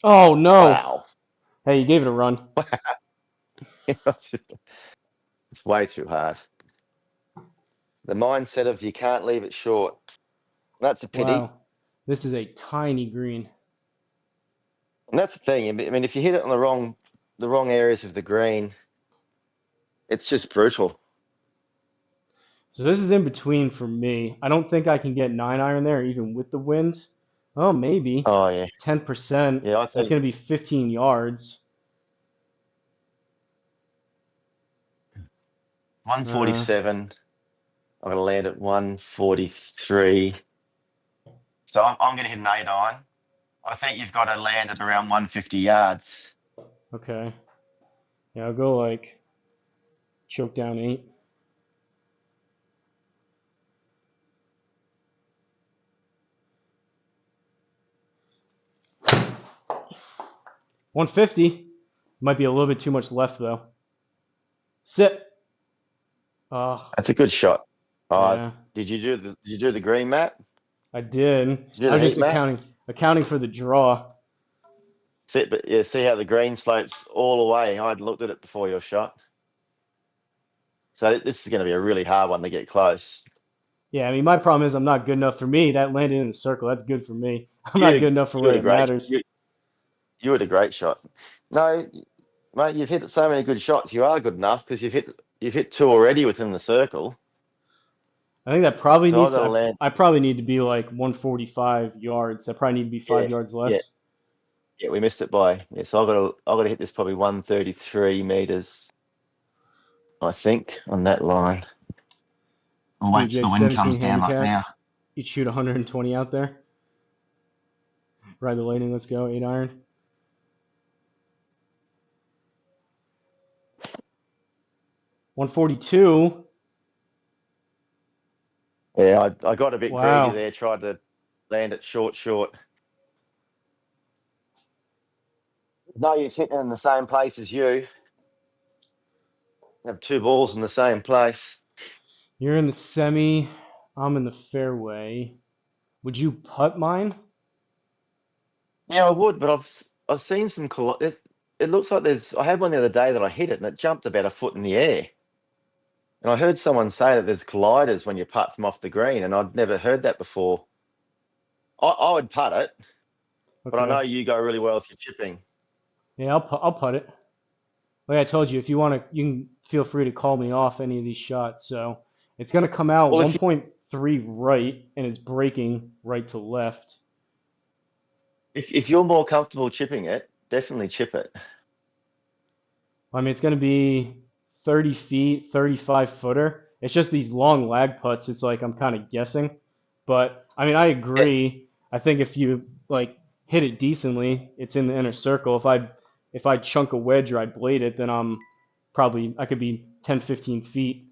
Oh, no. Wow. Hey, you gave it a run. It's way too hard. The mindset of you can't leave it short. That's a pity. Wow. This is a tiny green. And that's the thing. I mean, if you hit it on the wrong areas of the green, it's just brutal. So this is in between for me. I don't think I can get 9 iron there, even with the wind. Oh, maybe. Oh yeah, 10%. yeah. I That's think going to be 15 yards. Uh, 147. I'm going to land at 143. So I'm going to hit an 8 iron. I think you've got to land at around 150 yards. okay. Yeah, I'll go like choke down 8. $150. Might be a little bit too much left though. Sit. Oh, That's a good shot. yeah, Did you do the green map? I did. Did you do I the was just heat map? accounting for the draw. But yeah, see how the green slopes all the way. I'd looked at it before your shot. So this is going to be a really hard one to get close. Yeah, I mean, my problem is I'm not good enough for me. That landed in the circle. That's good for me. I'm You not had good a, enough for you had where a it great matters. you had a great shot. No, mate, you've hit so many good shots. You are good enough because you've hit 2 already within the circle. I think that probably So I've needs got to to, land. I probably need to be like 145 yards. That probably need to be Yeah, 5 yards yeah, less. yeah. We missed it by. Yeah, so I've got to hit this probably 133 meters. I think on that line. I'll wait till DJ the wind 17 comes down like handicap. now. You'd shoot 120 out there. Ride the lightning. Let's go. 8 iron. $142. Yeah, I got a bit greedy Wow. there. Tried to land it short. No use hitting in the same place as you. Have 2 balls in the same place. You're in the semi. I'm in the fairway. Would you putt mine? Yeah, I would, but I've seen some. It looks like there's. I had one the other day that I hit it and it jumped about a foot in the air. And I heard someone say that there's colliders when you putt from off the green, and I'd never heard that before. I would putt it, but I Okay. know you go really well if you're chipping. Yeah, I'll putt it. Like I told you, if you want to, you can feel free to call me off any of these shots. So it's going to come out Well, 1.3 right, and it's breaking right to left. if you're more comfortable chipping it, definitely chip it. I mean, it's going to be 30 feet, 35 footer. It's just these long lag putts. It's like I'm kind of guessing. But I mean, I Yeah, agree. I think if you like hit it decently, it's in the inner circle. If I chunk a wedge or I blade it, then I could be 10, 15 feet.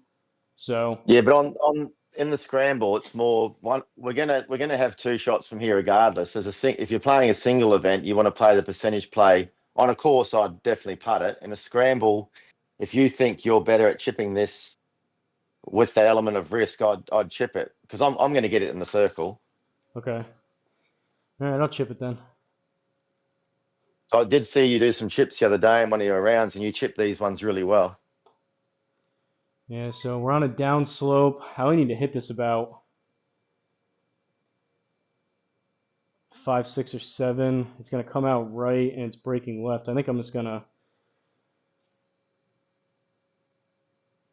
So yeah, but on in the scramble, it's more one. We're gonna have 2 shots from here regardless. If you're playing a single event, you want to play the percentage play. On a course, I'd definitely putt it. In a scramble, if you think you're better at chipping this with that element of risk, I'd chip it because I'm going to get it in the circle. okay, all right, I'll chip it then. So I did see you do some chips the other day in one of your rounds, and you chipped these ones really well. Yeah, so we're on a down slope. I only need to hit this about 5, 6, or 7. It's gonna come out right, and it's breaking left. I think I'm just gonna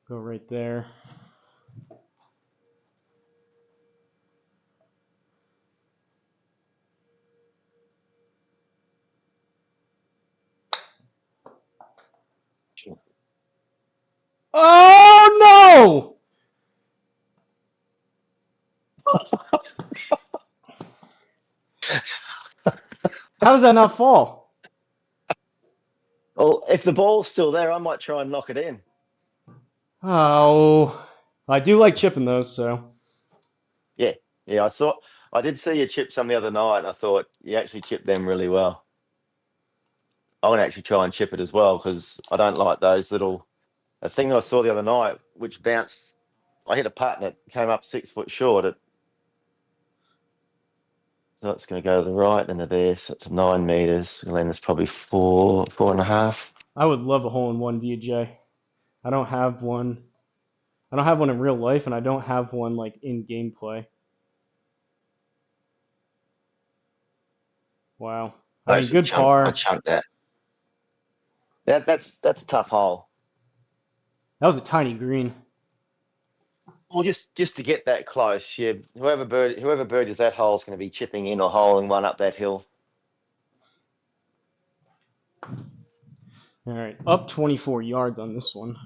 go right there. Oh no! How does that not fall? Well, if the ball's still there, I might try and knock it in. Oh, I do like chipping those, so Yeah, yeah. I did see you chip some the other night, and I thought you actually chipped them really well. I want to actually try and chip it as well because I don't like those little. A thing I saw the other night, which bounced. I hit a putt and it came up 6 foot short. So it's going to go to the right and to there. So it's 9 meters. And then it's probably 4.5. I would love a hole in one DJ. I don't have one. I don't have one in real life, and I don't have one like in gameplay. Wow. I I mean, actually good chunked. I par. chunked that. That's a tough hole. That was a tiny green. Well, just to get that close, yeah. Whoever bird is that hole is going to be chipping in or holing one up that hill. All right, up 24 yards on this one.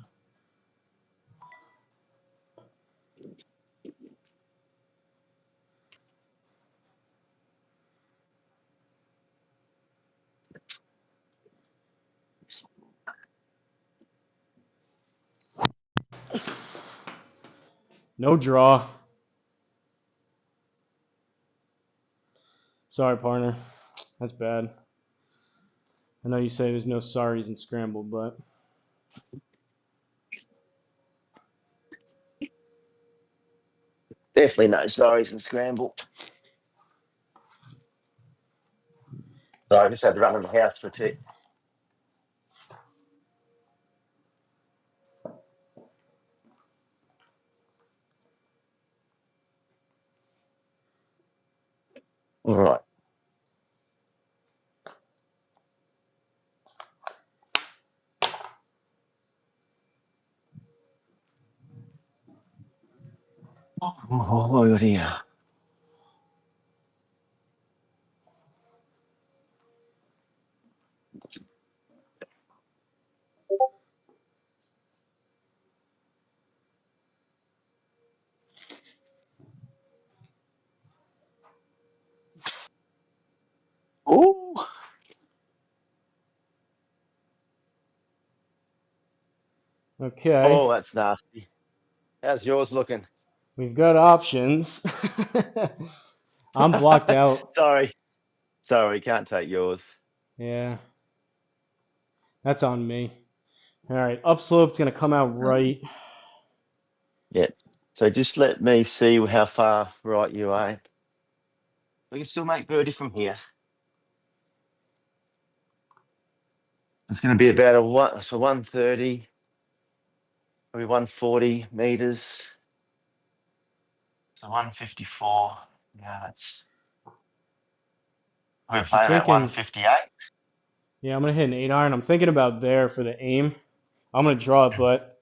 No draw. Sorry, partner. That's bad. I know you say there's no sorries in Scramble, but Definitely no sorries in Scramble. So I just had to run in the house for a tick. All right. Oh, look here. Oh. okay. Oh, that's nasty. How's yours looking? We've got options. I'm blocked out. Sorry, can't take yours. Yeah, that's on me. All right, upslope's going to come out right. Yeah. So just let me see how far right you are. We can still make birdie from here. It's going to be about 130, maybe 140 meters. So 154. Yeah, that's. We're playing at 158. Yeah, I'm going to hit an 8 iron. I'm thinking about there for the aim. I'm going to draw it, but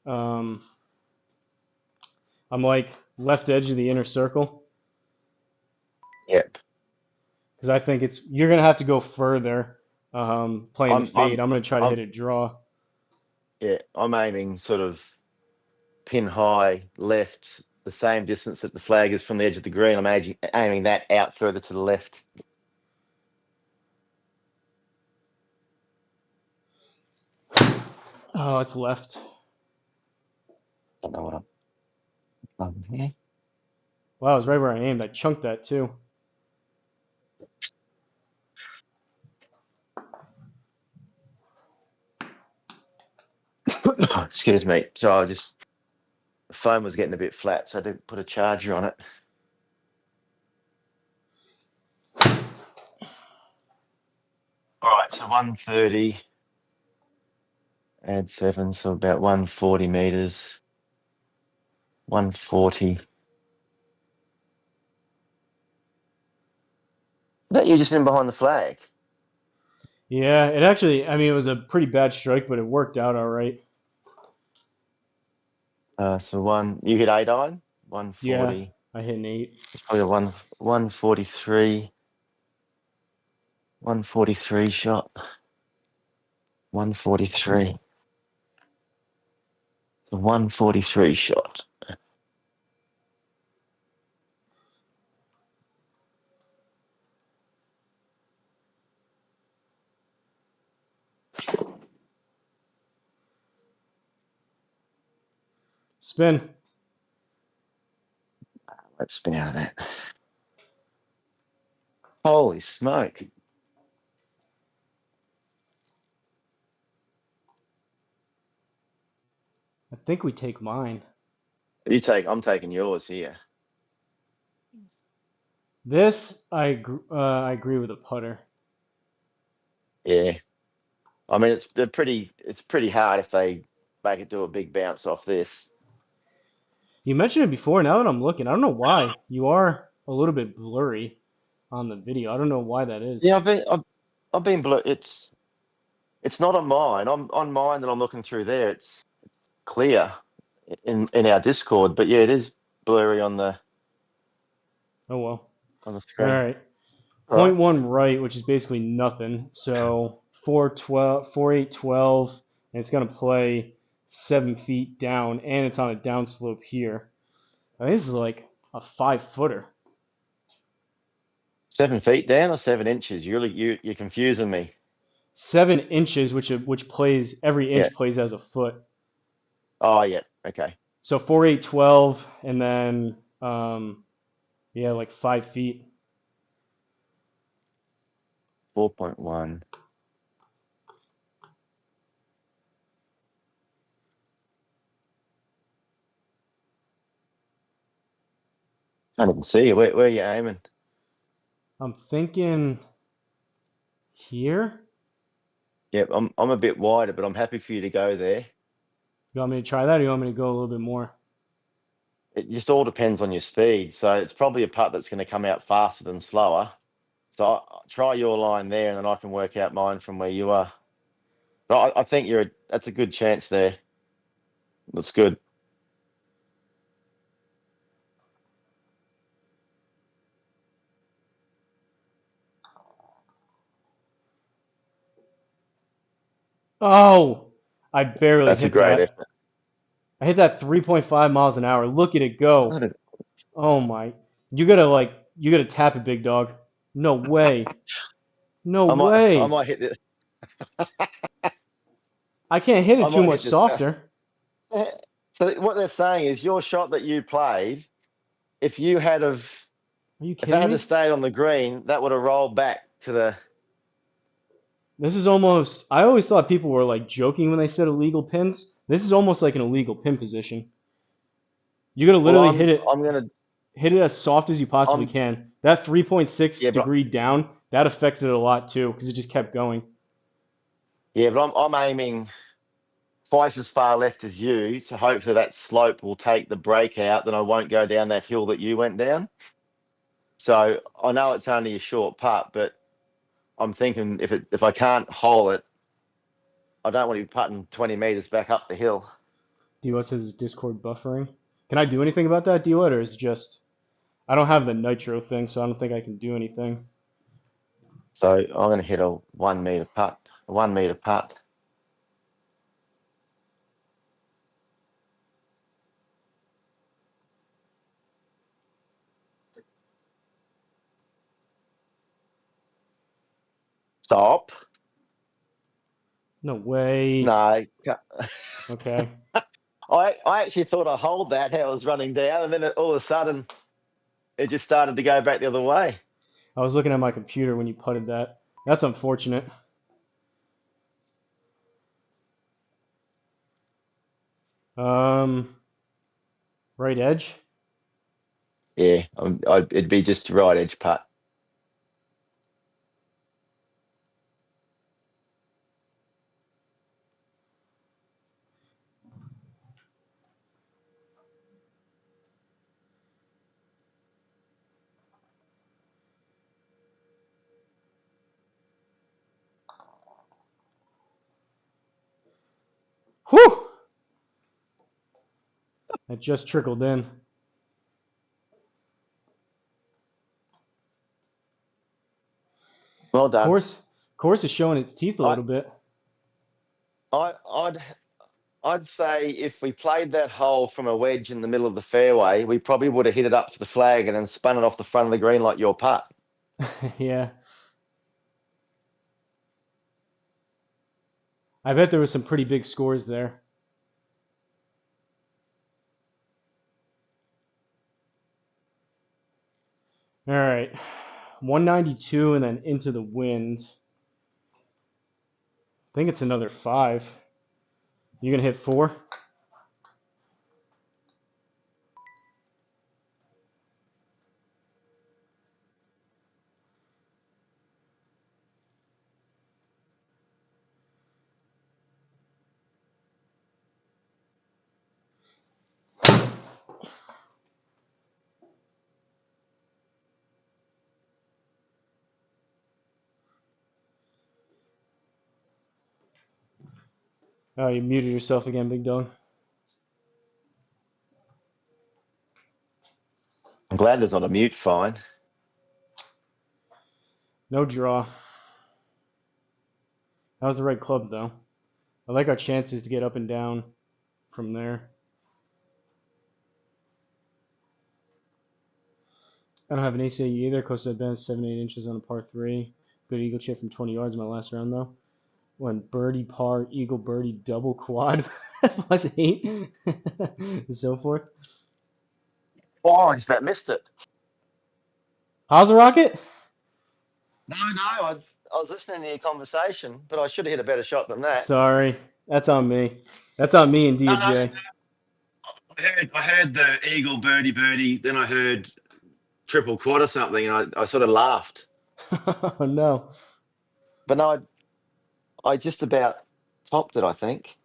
I'm like left edge of the inner circle. Yep. Because I think you're going to have to go further playing the fade. I'm going to try to hit a draw. Yeah, I'm aiming sort of pin high left, the same distance that the flag is from the edge of the green. I'm aiming that out further to the left. Oh, it's left. Don't know what I'm here. Wow, it was right where I aimed. I chunked that too. Excuse me. So the phone was getting a bit flat, so I did put a charger on it. All right, so 130, add 7, so about 140 meters. 140. That you just in behind the flag? Yeah, it actually, I mean, it was a pretty bad strike, but it worked out all right. So you hit 8 iron? 140. Yeah, I hit an 8. It's probably a 143. 143 shot. 143. It's a 143 shot. Spin. Let's spin out of that. Holy smoke. I think we take mine. I'm taking yours here. This, I agree with the putter. Yeah. I mean, it's pretty hard if they make it do a big bounce off this. You mentioned it before. Now that I'm looking, I don't know why. You are a little bit blurry on the video. I don't know why that is. Yeah, I've been blue. It's not on mine. On mine that I'm looking through there. It's clear. in our Discord. But yeah, it is blurry on the Oh well. All screen. right. All right. 0.1 right, which is basically nothing. So 412, 4812, and it's gonna play 7 feet down, and it's on a downslope here. I think this is like a 5-footer. 7 feet down or 7 inches? You're confusing me. 7 inches, which plays every inch Yeah. plays as a foot. Oh yeah. Okay. So 4812, and then yeah, like 5 feet. 4.1. Can't even see you. Where are you aiming? I'm thinking here. Yep, I'm a bit wider, but I'm happy for you to go there. You want me to try that, or you want me to go a little bit more? It just all depends on your speed. So it's probably a putt that's going to come out faster than slower. So try your line there, and then I can work out mine from where you are. But I think that's a good chance there. That's good. Oh, I barely That's a hit great that. effort. I hit that 3.5 miles an hour. Look at it go. Oh my. You gotta tap it, big dog. No way. No I way. might hit this. I can't hit I it too might much hit this. softer. So what they're saying is your shot that you played, if Are you that kidding had me? stayed on the green, that would have rolled back to the. This is almost, I always thought people were like joking when they said illegal pins. This is almost like an illegal pin position. You gotta Well, literally I'm gonna. hit it as soft as you possibly I'm can. That 3.6 yeah, but degree down, that affected it a lot too, because it just kept going. I'm aiming twice as far left as you to hopefully that slope will take the break out, then I won't go down that hill that you went down. So I know it's only a short putt, but I'm thinking if I can't hole it, I don't want to be putting 20 meters back up the hill. DWAT says Discord buffering. Can I do anything about that, DWAT, or is it just I don't have the nitro thing, so I don't think I can do anything. So I'm going to hit a 1 meter putt. A 1 meter putt. Stop. No way. No. Okay. I actually thought I holed that how it was running down, and then all of a sudden it just started to go back the other way. I was looking at my computer when you putted that. That's unfortunate. Right edge. Yeah, it'd be just right edge putt. Whew! That just trickled in. Well done. Course is showing its teeth a I, little bit. I'd say if we played that hole from a wedge in the middle of the fairway, we probably would have hit it up to the flag and then spun it off the front of the green like your putt. Yeah. I bet there was some pretty big scores there. All right. 192 and then into the wind. I think it's another 5. You gonna hit 4? Oh, you muted yourself again, big dog. glad there's not a mute fine. No draw. That was the right club, though. I like our chances to get up and down from there. I don't have an ACU either. Close to advance 7-8 inches on a par 3. Good eagle chip from 20 yards in my last round, though. Went birdie, par, eagle, birdie, double, quad, plus 8, and so forth. Oh, I just about missed it. How's the rocket? No, I was listening to your conversation, but I should have hit a better shot than that. Sorry. That's on me. That's on me and DJ. I heard the eagle, birdie, then I heard triple quad or something, and I sort of laughed. Oh, no. But no, I just about topped it, I think.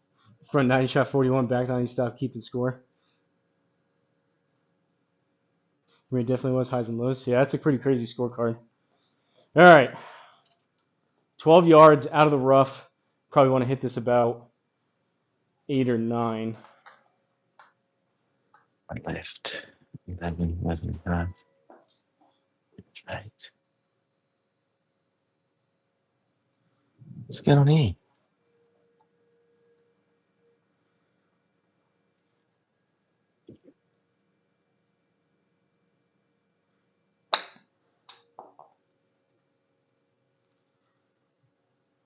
Front 90 shot 41, back 90 stop, keeping score. I mean, it definitely was highs and lows. Yeah, that's a pretty crazy scorecard. All right. 12 yards out of the rough. Probably want to hit this about 8 or 9. I left 11, 5. It's 8. What's going on here?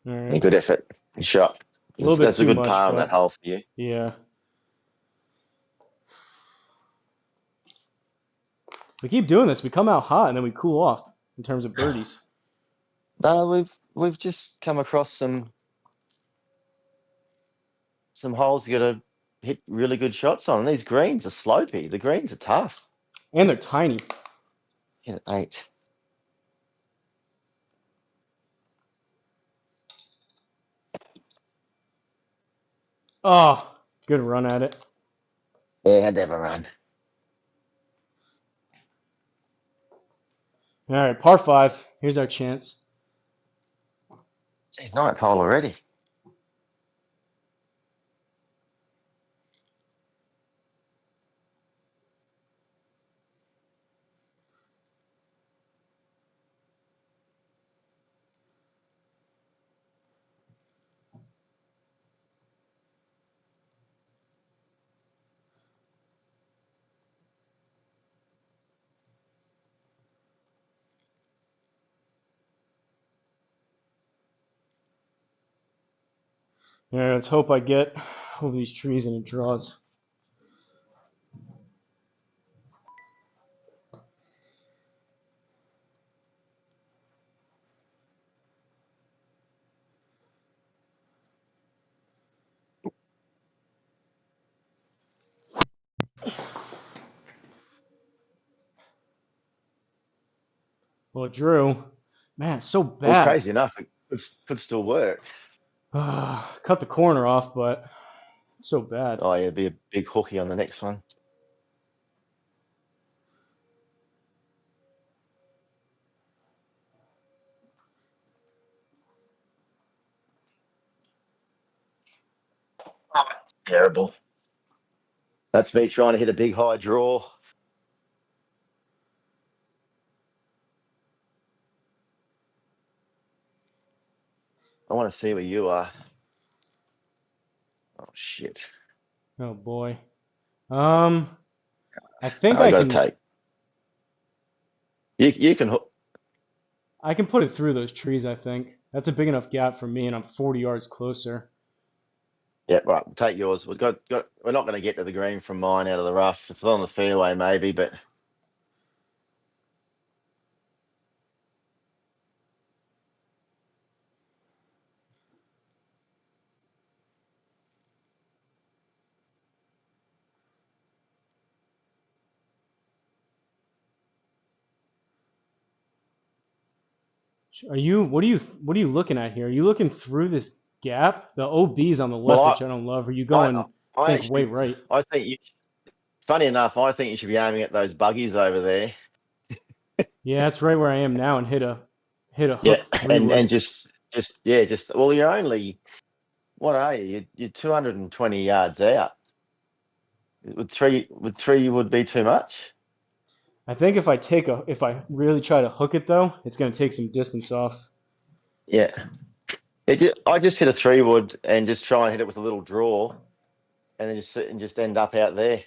All right. Good effort. Good shot. A little bit That's too a good much, par on but- that hole for you. Yeah. We keep doing this. We come out hot and then we cool off in terms of birdies. No, we've just come across some holes you got to hit really good shots on. And these greens are slopey. The greens are tough. And they're tiny. Hit at 8. Oh, good run at it. Yeah, had to have a run. All right, par 5. Here's our chance. Geez, 9th hole already. All right, let's hope I get over these trees and it draws. Well, it drew. Man, it's so Well, bad. crazy enough, it could still work. Cut the corner off, but it's so bad. Oh, yeah, be a big hooky on the next one. Oh, that's terrible. That's me trying to hit a big high draw. I want to see where you are. Oh, shit. Oh boy. I think I I got to can. take. You can hook. I can put it through those trees. I think that's a big enough gap for me, and I'm 40 yards closer. Yeah, right. We'll take yours. We're not going to get to the green from mine out of the rough. It's on the fairway, maybe, but. Are you? What are you looking at here? Are you looking through this gap? The OB's on the left, Well, which I don't love. Are you going? I think way right. I think you. Funny enough, I think you should be aiming at those buggies over there. Yeah, that's right where I am now, and hit a hook Yeah, three-wood. and just well, you're only what are you? You're 220 yards out. Would three would be too much? I think if I really try to hook it though, it's gonna take some distance off. Yeah. I just hit a 3-wood and just try and hit it with a little draw, and then just end up out there.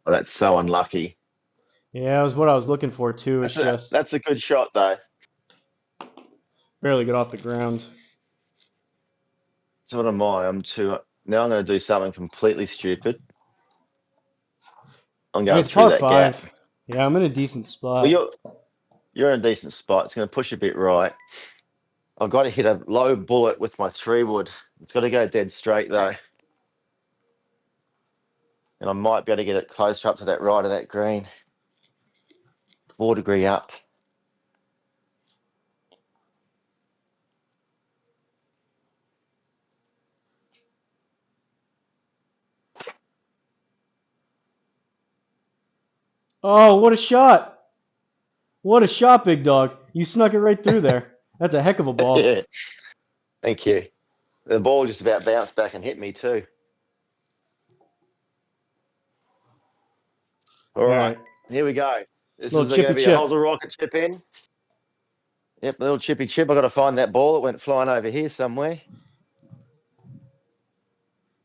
Oh, that's so unlucky. Yeah, that was what I was looking for too. It's just That's a good shot though. barely got off the ground. So what am I? Now I'm going to do something completely stupid. I'm I mean, going it's through par that gap. five. Yeah, I'm in a decent spot. Well, you're in a decent spot. It's going to push a bit right. I've got to hit a low bullet with my 3-wood. It's got to go dead straight though. And I might be able to get it closer up to that right of that green. 4-degree up. Oh, what a shot! What a shot, big dog. You snuck it right through there. That's a heck of a ball. Yeah. Thank you. The ball just about bounced back and hit me too. All right. Here we go. This Little is going chippy to be a chip. Hosel rocket chip in. Yep, a little chippy chip. I got to find that ball. It went flying over here somewhere.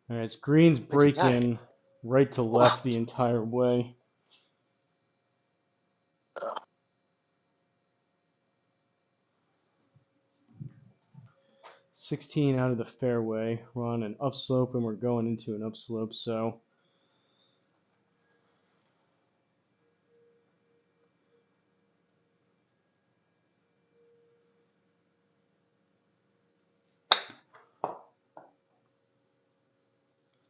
All right, it's greens Where'd you go? breaking right to left the entire way. Oh. 16 out of the fairway. We're on an upslope and we're going into an upslope, so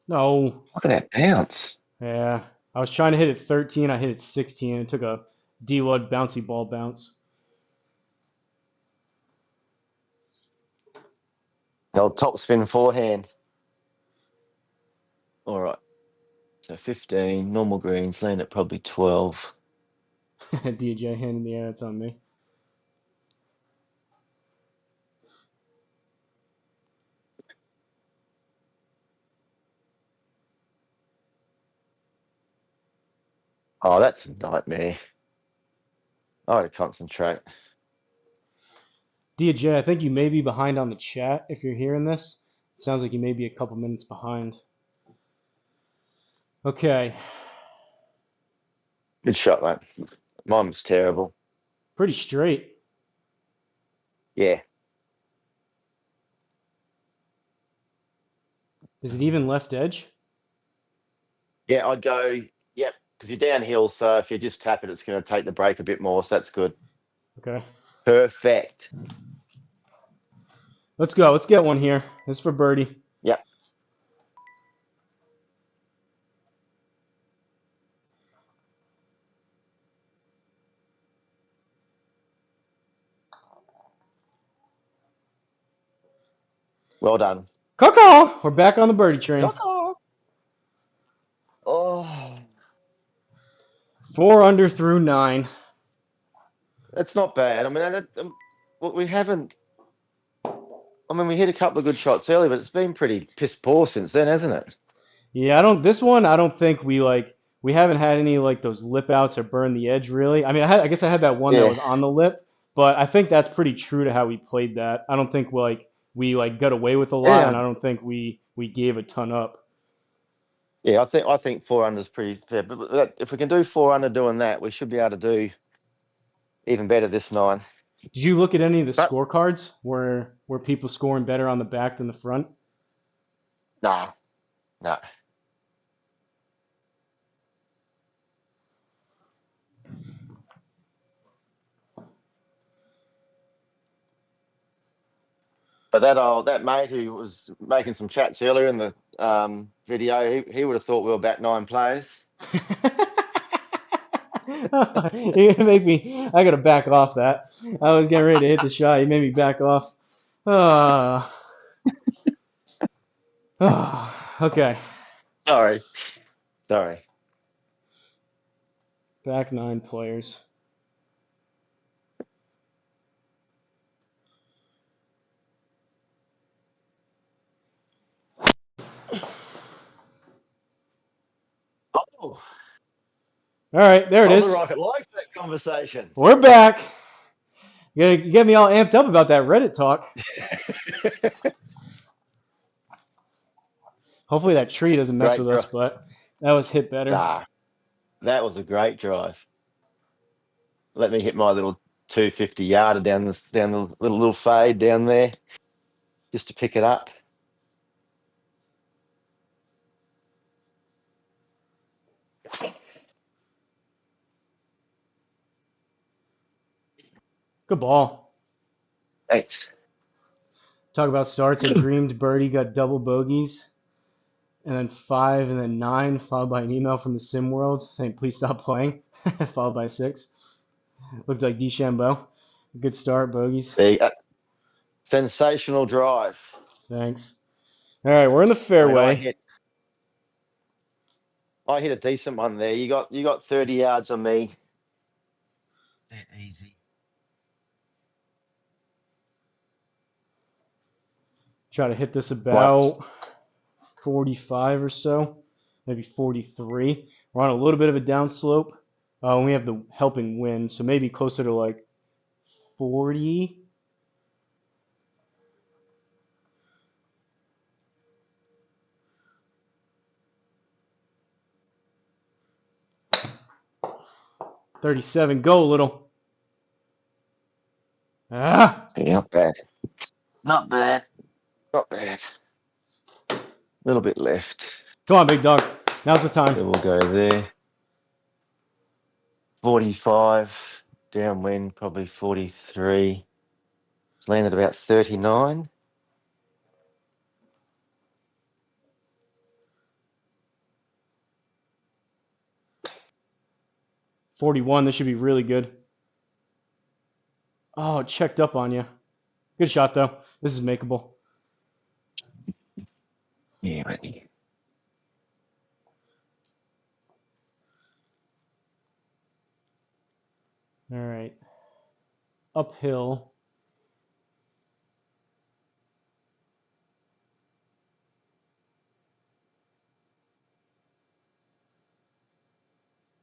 no. Look at that bounce. Yeah, I was trying to hit it 13. I hit it 16. And it took a D-Wud bouncy ball bounce. The old top spin forehand. All right. So 15, normal greens, land at probably 12. DJ hand in the air. It's on me. Oh, that's a nightmare. I got to concentrate. DJ, I think you may be behind on the chat if you're hearing this. It sounds like you may be a couple minutes behind. Okay. Good shot, mate. Mine was terrible. Pretty straight. Yeah. Is it even left edge? Yeah, I'd go, yep, because you're downhill, so if you just tap it, it's going to take the break a bit more, so that's good. Okay. Perfect. Let's go. Let's get one here. This is for birdie. Yep. Well done. Coco! We're back on the birdie train. Oh, 4 under through 9. that's not bad. I mean, well, we haven't. I mean, we hit a couple of good shots earlier, but it's been pretty piss poor since then, hasn't it? Yeah, this one I don't think we haven't had any like those lip outs or burn the edge really. I mean, I guess I had that one that Yeah. was on the lip, but I think that's pretty true to how we played that. I don't think we got away with a lot, Yeah. and I don't think we gave a ton up. Yeah, I think 4 under is pretty fair. But if we can do 4 under doing that, we should be able to do even better this 9. Did you look at any of the But- scorecards where people scoring better on the back than the front? No. But that mate who was making some chats earlier in the video, he would have thought we were about 9 players. You make me. I gotta back off that. I was getting ready to hit the shot. You made me back off. Okay. Sorry. Back 9 players. Oh, All right, there it the is. Rocket likes that conversation. We're back. You get me all amped up about that Reddit talk. Hopefully that tree doesn't mess Great with us, drive. but that was hit better. Nah, that was a great drive. Let me hit my little 250 yarder down the little fade down there, just to pick it up. Good ball. Thanks. Talk about starts. I dreamed birdie got double bogeys, and then 5 and then 9, followed by an email from the sim world saying please stop playing, followed by 6. Looked like DeChambeau. Good start, bogeys. Sensational drive. Thanks. All right, we're in the I mean, fairway. I hit a decent one there. You got 30 yards on me. That easy. Try to hit this about 45 or so, maybe 43. We're on a little bit of a downslope. We have the helping wind, so maybe closer to like 40. $37. Go, little. Ah! Yeah, not bad. Not bad. Not bad. A little bit left. Come on, big dog. Now's the time. So we'll go there. 45. Downwind, probably 43. It's landed about 39. $41. This should be really good. Oh, it checked up on you. Good shot, though. This is makeable. Yeah, ready. All right. Uphill.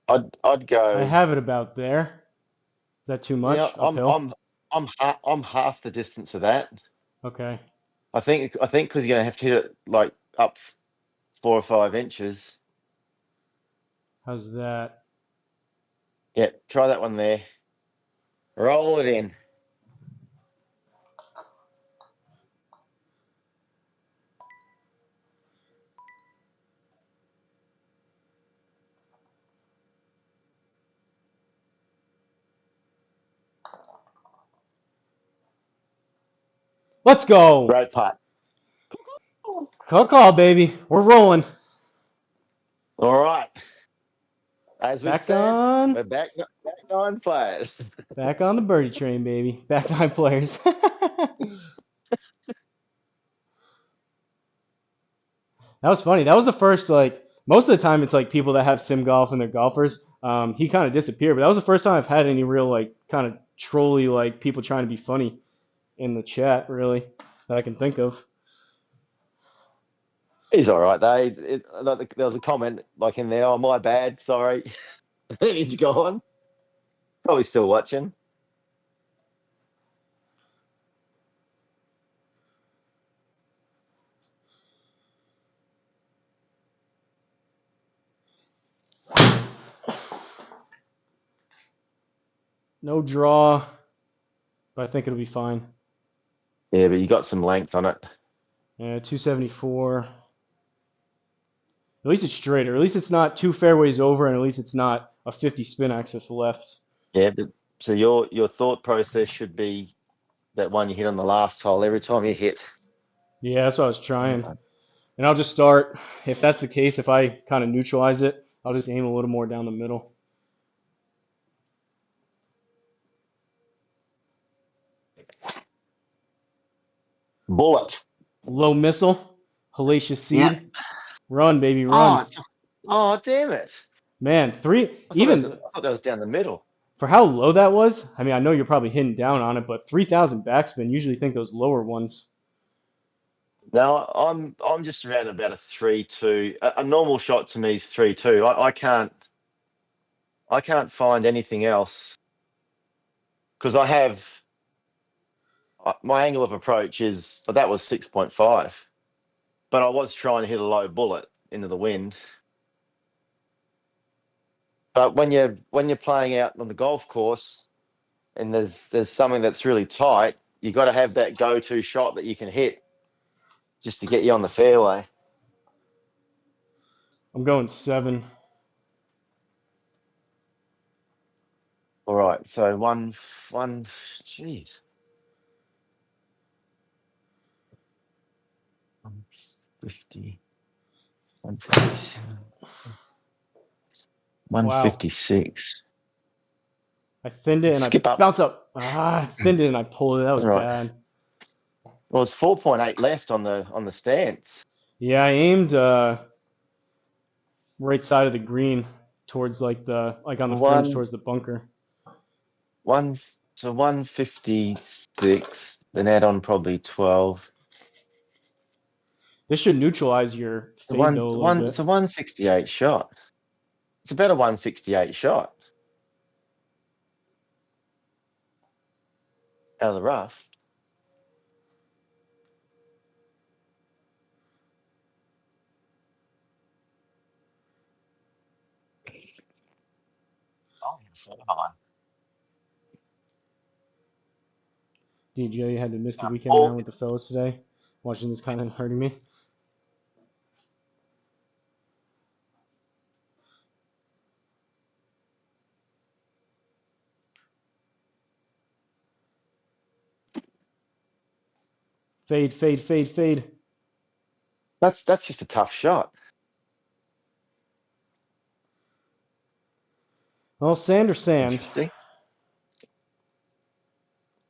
I'd go. I have it about there. Is that too much? Yeah, Uphill? I'm half the distance of that. Okay. I think because you're gonna have to hit it like up 4 or 5 inches. How's that? Yeah, try that one there. Roll it in. Let's go. Great putt. Good call, baby. We're rolling. All right. As we Back said, on. we're back 9 players. Back on the birdie train, baby. Back 9 players. That was funny. That was the first, like, most of the time it's like people that have sim golf and they're golfers. He kind of disappeared, but that was the first time I've had any real, like, kind of trolly, like, people trying to be funny in the chat, really, that I can think of. He's all right. There was a comment like in there, oh, my bad, sorry. He's gone. Probably still watching. No draw, but I think it'll be fine. Yeah, but you got some length on it. Yeah, 274. At least it's straight, or at least it's not 2 fairways over, and at least it's not a 50 spin axis left. Yeah, but so your thought process should be that one you hit on the last hole every time you hit. Yeah, that's what I was trying. And I'll just start, if that's the case, if I kind of neutralize it, I'll just aim a little more down the middle. Bullet. Low missile, hellacious seed. Run, baby, run. Oh, damn it. Man, three, I even thought that was down the middle. for how low that was. I mean, I know you're probably hitting down on it, but 3,000 backspin. Usually think those lower ones. No, I'm just around about a 3-2. A normal shot to me is 3-2. I can't find anything else because my angle of approach is that was 6.5, but I was trying to hit a low bullet into the wind. But when you're playing out on the golf course and there's something that's really tight, you got to have that go-to shot that you can hit just to get you on the fairway. I'm going 7. All right, so one, jeez. 150, 156. 156. I thinned it and Skip I up. bounce up. I thinned it and I pulled it. That was Right. bad. Well, it's 4.8 left on the stance. Yeah, I aimed right side of the green towards on the fringe towards the bunker. 156. Then add on probably 12. This should neutralize your fade though a little bit. It's a 168 shot. It's about a 168 shot. Out of the rough. Oh, so high. DJ, you had to miss the weekend around with the fellas today. Watching this kind of hurting me. Fade, fade, fade, fade. That's just a tough shot. Well, sand or sand. Interesting.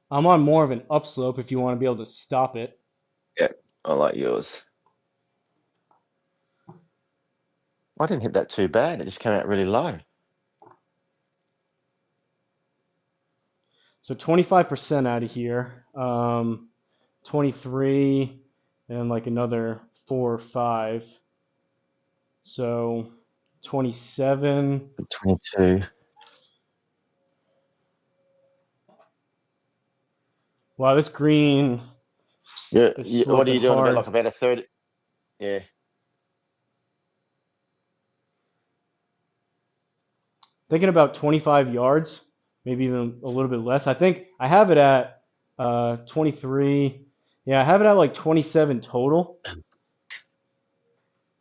I'm on more of an upslope if you want to be able to stop it. Yeah, I like yours. I didn't hit that too bad. It just came out really low. So 25% out of here. 23 and like another 4 or 5. So 27. 22. Wow, this green. Yeah. is What are you sloping doing hard. about a 30? Yeah. Thinking about 25 yards, maybe even a little bit less. I think I have it at 23. Yeah, I have it at like 27 total.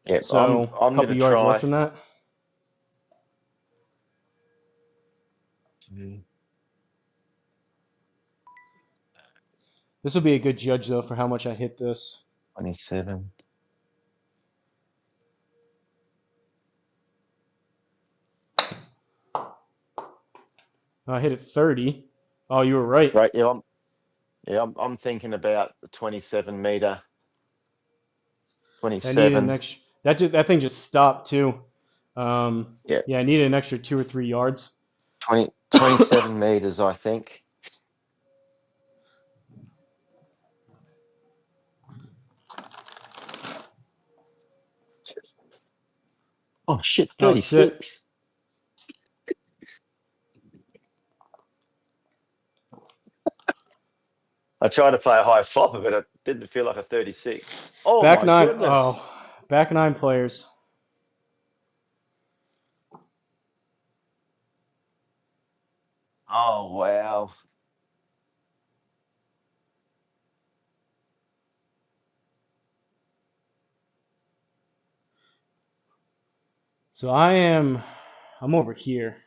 Yeah. So I'm a couple gonna yards try. less than that. This will be a good judge though for how much I hit this. 27. I hit it 30. Oh, you were right. Right. Yeah. I'm thinking about the 27 meter. I needed 27. an extra. That thing just stopped too. Yeah. Yeah, I needed an extra 2 or 3 yards. 27 meters, I think. Oh shit, Oh, sit. 36. I tried to play a high flopper, but it didn't feel like a 36. Oh Back my 9. goodness. Oh, back 9 players. Oh wow. So I'm over here.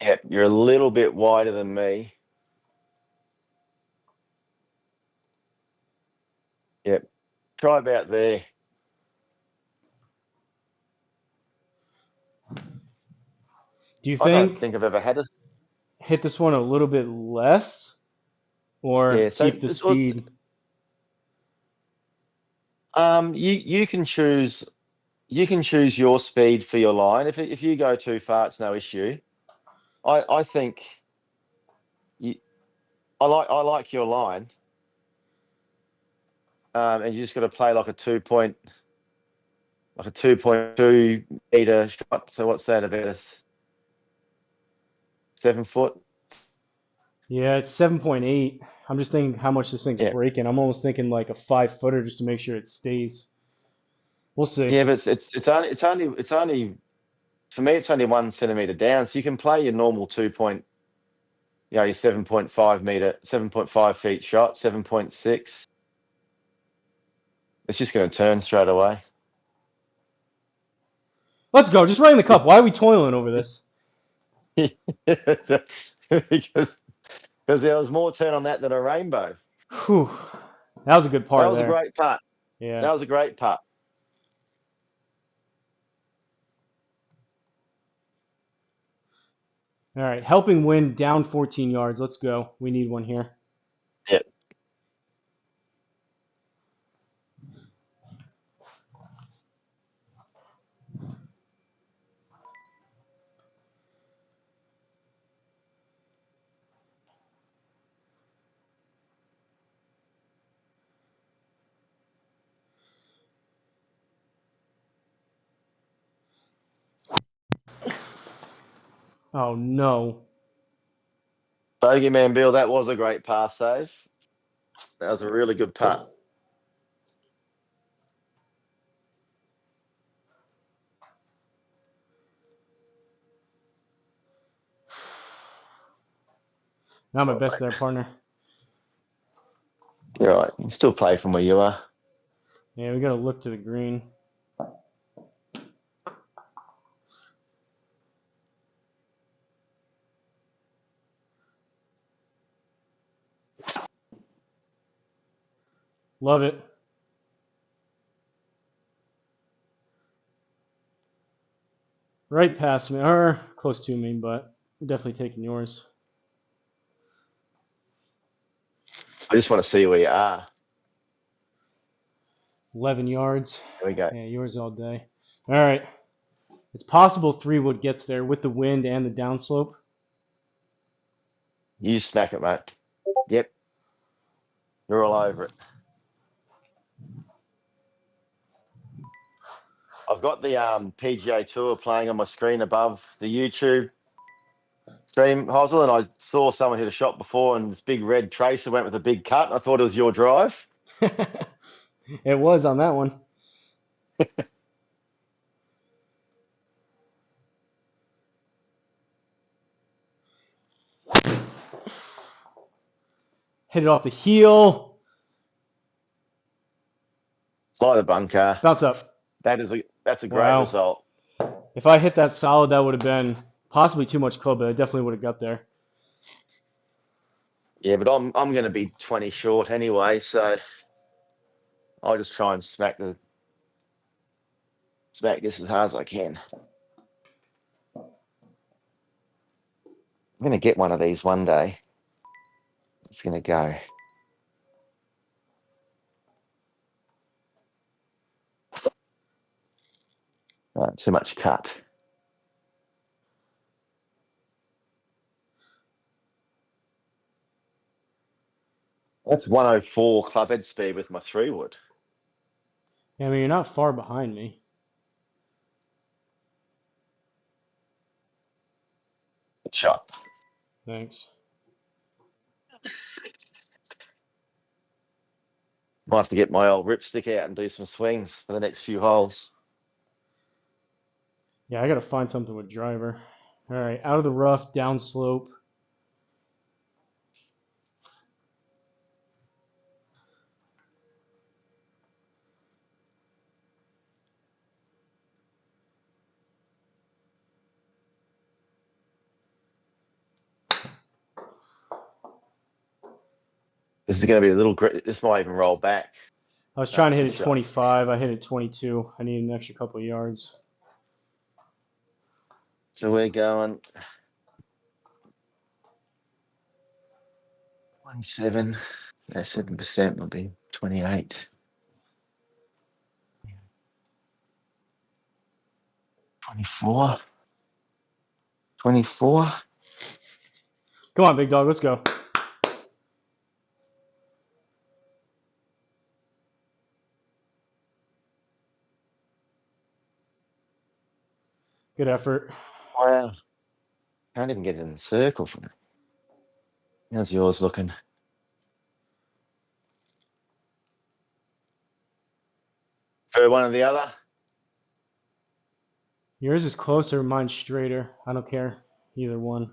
Yep, you're a little bit wider than me. Yep. Try about there. Do you I don't think think I've ever had a hit this one a little bit less or so keep the speed? you can choose you can choose your speed for your line. If you go too far, it's no issue. I think I like your line, and you just got to play like a 2.2 meter shot. So what's that about us? 7 foot? Yeah, it's 7.8. I'm just thinking how much this thing's Yeah. breaking. I'm almost thinking like a 5-footer just to make sure it stays. We'll see. Yeah, but it's only for me it's only 1 centimeter down. So you can play your normal your 7.5 feet shot, 7.6. It's just going to turn straight away. Let's go. Just right in the cup. Why are we toiling over this? because there was more turn on that than a rainbow. Whew. That was a good par That was there. a great putt. Yeah. That was a great putt. All right. Helping win down 14 yards. Let's go. We need one here. Yep. Oh, no. Bogeyman Bill, that was a great pass save. That was a really good putt. Not my best there, partner. You're right. You can still play from where you are. Yeah, we got to look to the green. Love it. Right past me, or close to me, but we're definitely taking yours. I just want to see where you are. 11 yards. There we go. Yeah, yours all day. All right. It's possible 3-wood gets there with the wind and the downslope. You smack it, mate. Yep. You're all over it. I've got the PGA Tour playing on my screen above the YouTube stream, Hosel, and I saw someone hit a shot before, and this big red tracer went with a big cut. I thought it was your drive. It was on that one. Hit it off the heel. Slide the bunker. Bounce up. That's a great Wow. result. If I hit that solid, that would have been possibly too much club, but I definitely would have got there. Yeah, but I'm going to be 20 short anyway, so I'll just try and smack this as hard as I can. I'm going to get one of these one day. It's going to go. Right, too much cut. That's 104 club head speed with my 3-wood. Yeah, I mean, you're not far behind me. Good shot. Thanks. Might have to get my old ripstick out and do some swings for the next few holes. Yeah, I got to find something with driver. All right, out of the rough, downslope. This is going to be a little. This might even roll back. I was trying to hit Good it shot. 25. I hit it 22. I need an extra couple of yards. So we're going 27. 7% will be 28. 24. 24. Come on, big dog. Let's go. Good effort. Wow. Can't even get in the circle from it. How's yours looking? For one or the other? Yours is closer, mine's straighter. I don't care. Either one.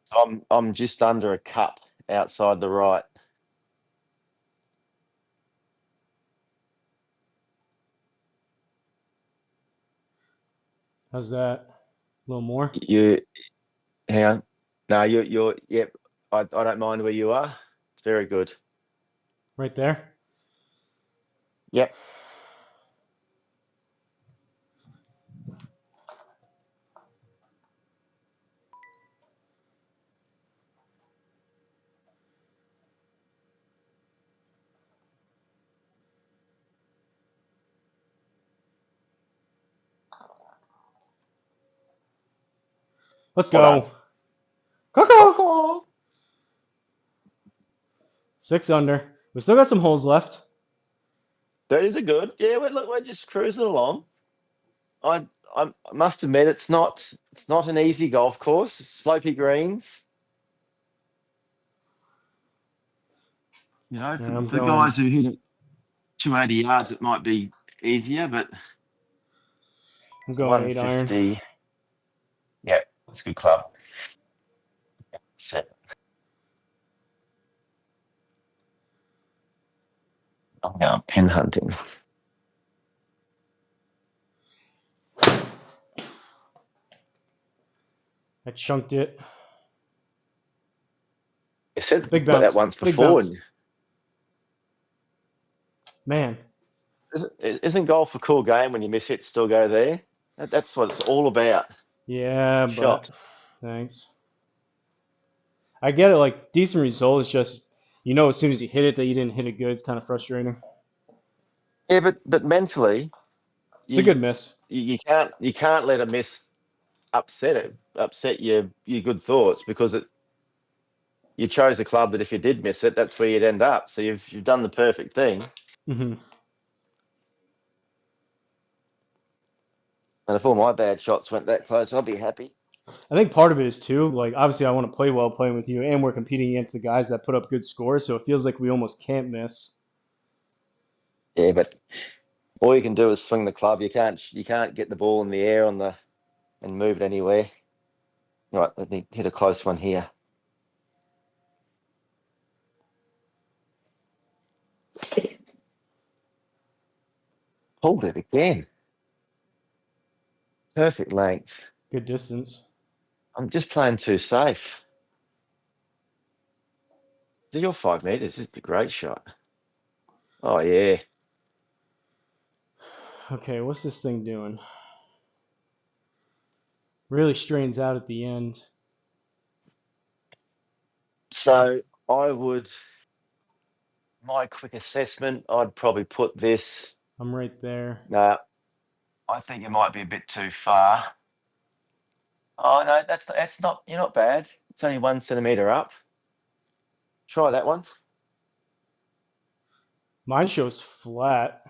So I'm just under a cup outside the right. How's that? A little more? You hang on. No, you're yep. I don't mind where you are. It's very good. Right there? Yep. Let's Well go. Coco! done. 6 under. We still got some holes left. That is a good. Yeah, we're just cruising along. I must admit it's not an easy golf course. It's slopey greens. You know, Yeah, I'm for going. guys who hit it 280 yards, it might be easier, but I'm going 8 iron. 150. Yeah, that's a good club. Set. I'm going pin hunting. I chunked it. I said Big about bounce. that once Big before. bounce. Man. Isn't golf a cool game when you miss hits still go there? That's what it's all about. Yeah, Shot. but thanks. I get it. Like, decent result. It's just, you know, as soon as you hit it that you didn't hit it good. It's kind of frustrating. Yeah, but mentally, It's a good miss. you can't let a miss upset your good thoughts, because you chose a club that if you did miss it, that's where you'd end up. So you've done the perfect thing. Mm-hmm. And if all my bad shots went that close, I'd be happy. I think part of it is too, like, obviously I want to play well playing with you, and we're competing against the guys that put up good scores, so it feels like we almost can't miss. Yeah, but all you can do is swing the club. You can't get the ball in the air and move it anywhere. Right, let me hit a close one here. Pulled it again. Perfect length. Good distance. I'm just playing too safe. Your 5 meters is a great shot. Oh yeah. Okay, what's this thing doing? Really strains out at the end. So my quick assessment, I'd probably put this. I'm right there. No, I think it might be a bit too far. Oh no, that's not. You're not bad. It's only 1 centimeter up. Try that one. Mine shows flat.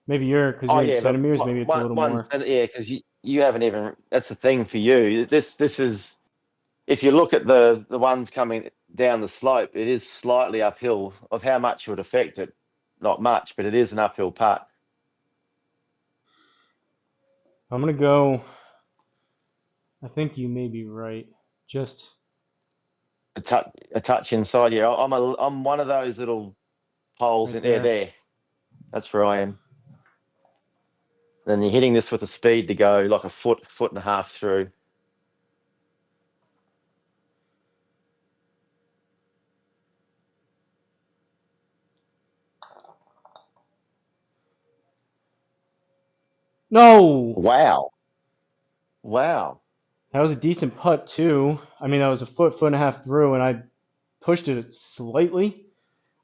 Maybe because Oh you're in yeah, but centimeters, maybe it's a little more. yeah, because you haven't even. That's the thing for you. This is. If you look at the ones coming down the slope, it is slightly uphill. Of how much it would affect it, not much, but it is an uphill putt. I'm going to go. I think you may be right. Just A touch inside. Yeah, I'm one of those little holes right in there. there. There, that's where I am. Then you're hitting this with a speed to go like a foot and a half through. No! Wow. Wow. That was a decent putt too. I mean, that was a foot and a half through, and I pushed it slightly.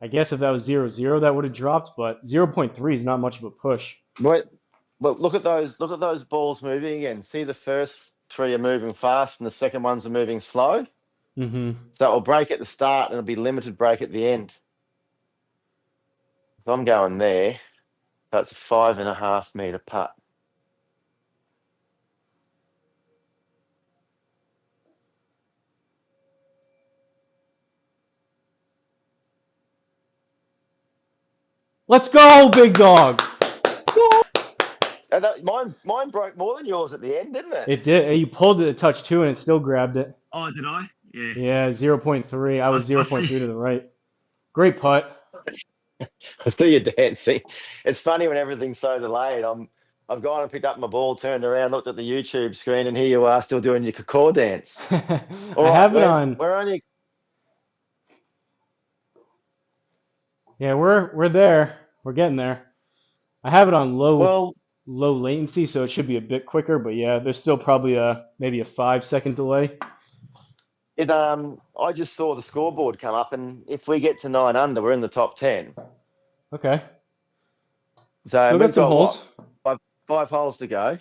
I guess if that was 0-0, that would have dropped, but 0.3 is not much of a push. Wait, but look at those balls moving again. See, the first three are moving fast and the second ones are moving slow. Mm-hmm. So it'll break at the start and it'll be limited break at the end. So I'm going there. That's a 5.5 meter putt. Let's go, big dog. And mine broke more than yours at the end, didn't it? It did. You pulled it a touch too, and it still grabbed it. Oh, did I? Yeah. Yeah, 0.3. I was I 0.3 see. to the right. Great putt. I see you dancing. It's funny when everything's so delayed. I've gone and picked up my ball, turned around, looked at the YouTube screen, and here you are still doing your cacaw dance. All I right, have it on. we're only. Yeah, we're there. We're getting there. I have it on low latency, so it should be a bit quicker. But yeah, there's still probably maybe a 5-second delay. I just saw the scoreboard come up, and if we get to 9 under, we're in the top 10. Okay. So Still we've got some got holes. what? Five holes to go.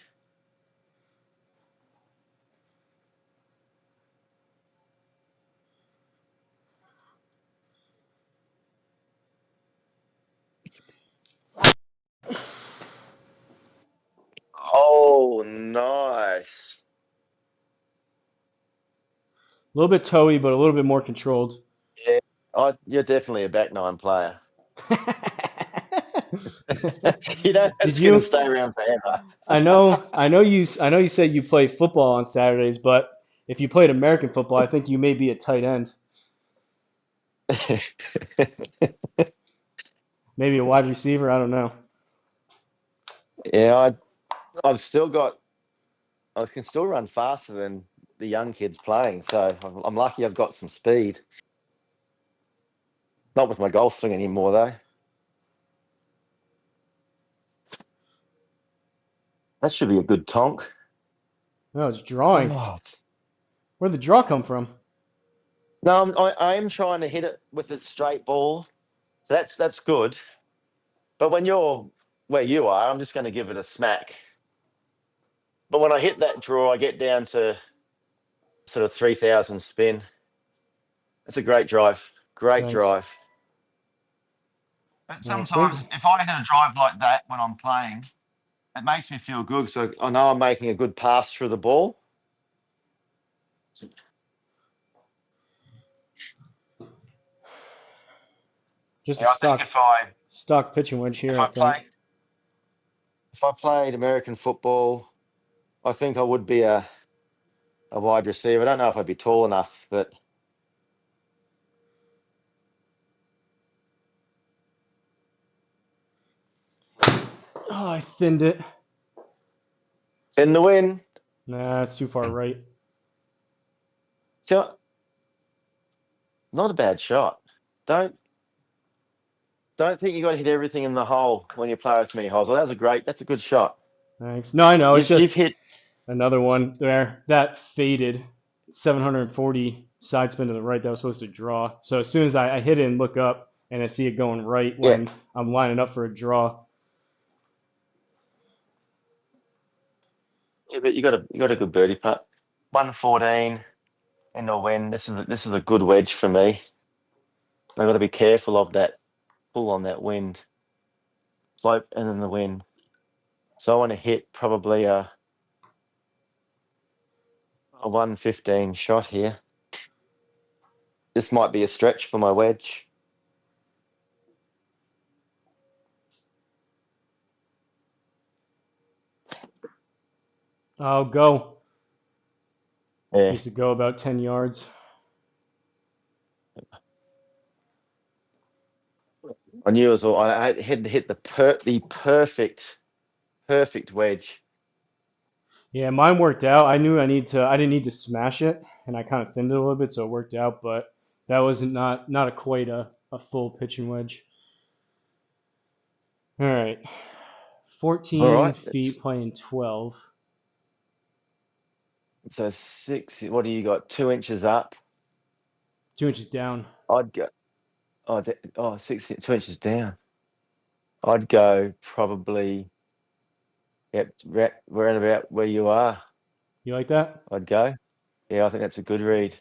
Oh, nice. A little bit toey, but a little bit more controlled. Yeah, you're definitely a back nine player. You don't have Did skin you? and stay around forever. I know you said you play football on Saturdays, but if you played American football, I think you may be a tight end, maybe a wide receiver. I don't know. Yeah, I've still got. I can still run faster than the young kids playing, so I'm lucky I've got some speed. Not with my golf swing anymore, though. That should be a good tonk. No, it's drawing. Oh, Where'd the draw come from? no, I am trying to hit it with a straight ball, so that's good. But when you're where you are, I'm just going to give it a smack. But when I hit that draw, I get down to sort of 3,000 spin. That's a great drive. Great Thanks. drive. But I think. sometimes if I hit a drive like that when I'm playing, it makes me feel good. So I know I'm making a good pass through the ball. Just Yeah, I think stock pitching wedge here, I think. if I played American football, I think I would be a wide receiver. I don't know if I'd be tall enough, but Oh, I thinned it. in the win. Nah, it's too far right. So not a bad shot. Don't think you got to hit everything in the hole when you play with me, Hosel. That's a good shot. Thanks. No, I know. It's You've just hit. another one there. That faded 740 side spin to the right that was supposed to draw. So as soon as I hit it and look up and I see it going right when I'm lining up for a draw. Yeah, but you got a good birdie putt. 114 in the wind. This is a good wedge for me. I've got to be careful of that pull on that wind. Slope and then the wind. So I want to hit probably a 115 shot here. This might be a stretch for my wedge. Oh, go. Yeah. Needs to go about 10 yards. I knew it was all. I had to hit the perfect wedge. Yeah, mine worked out. I knew I didn't need to smash it, and I kind of thinned it a little bit, so it worked out. But that wasn't not a quite a full pitching wedge. All right, 14 All right. feet playing 12. So 6. What do you got? 2 inches up. 2 inches down. I'd go. Oh, 6, 2 inches down. I'd go probably. Yep, around about where you are. You like that? I'd go. Yeah, I think that's a good read.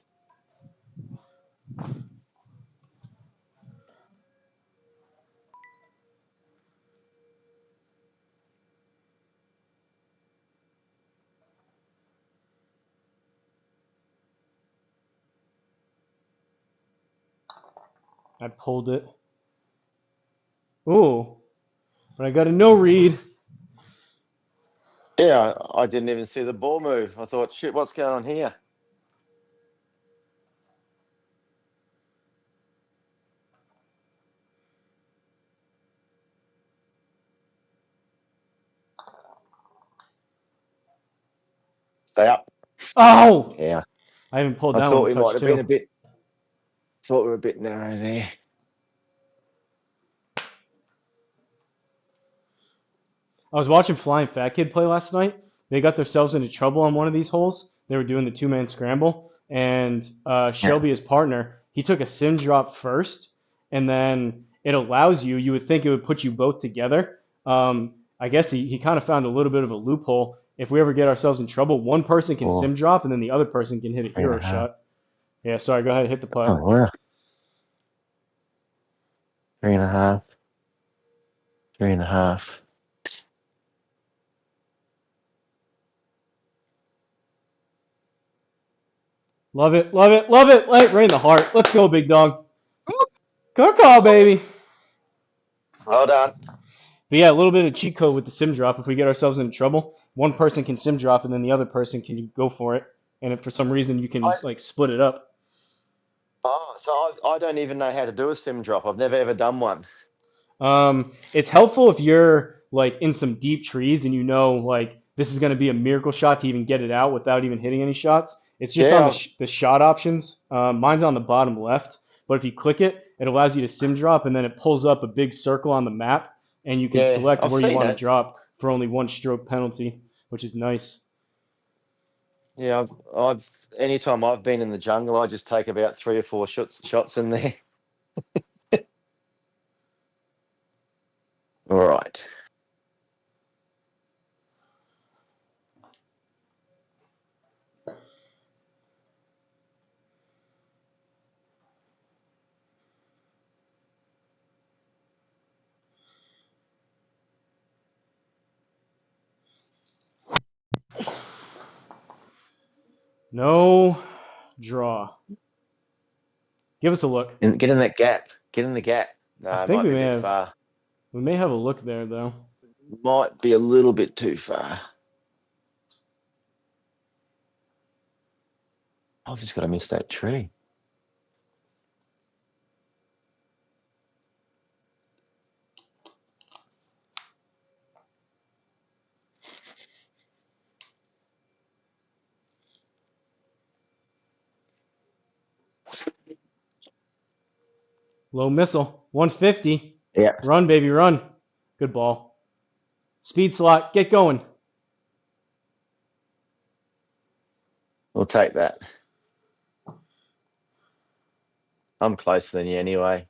I pulled it. Ooh, but I got a no read. Yeah, I didn't even see the ball move. I thought, shit, what's going on here? Stay up. Oh! Yeah. I haven't pulled I that thought one we might touch have been too. thought we were a bit narrow there. I was watching Flying Fat Kid play last night. They got themselves into trouble on one of these holes. They were doing the 2-man scramble, and Shelby, his partner, he took a sim drop first, and then it allows you. You would think it would put you both together. I guess he kind of found a little bit of a loophole. If we ever get ourselves in trouble, one person can sim drop, and then the other person can hit a hero shot. Yeah, sorry. Go ahead, hit the putt. Oh, wow. 3.5. 3.5. Love it, love it, love it. Right in the heart. Let's go, big dog. Good call, baby. Well done. But yeah, a little bit of cheat code with the sim drop. If we get ourselves into trouble, one person can sim drop, and then the other person can go for it. And if for some reason you can like split it up. So I don't even know how to do a sim drop. I've never ever done one. It's helpful if you're like in some deep trees and you know like this is going to be a miracle shot to even get it out without even hitting any shots. It's just on the shot options. Mine's on the bottom left, but if you click it, it allows you to sim drop, and then it pulls up a big circle on the map, and you can select where you want to drop for only 1 stroke penalty, which is nice. Yeah, I've anytime I've been in the jungle, I just take about 3 or 4 shots in there. All right. No draw. Give us a look. Get in that gap. Get in the gap. No, I it think might be a bit far. we may have a look there though. Might be a little bit too far. I've just got to miss that tree. Low missile. 150. Yeah. Run, baby, run. Good ball. Speed slot. Get going. We'll take that. I'm closer than you anyway.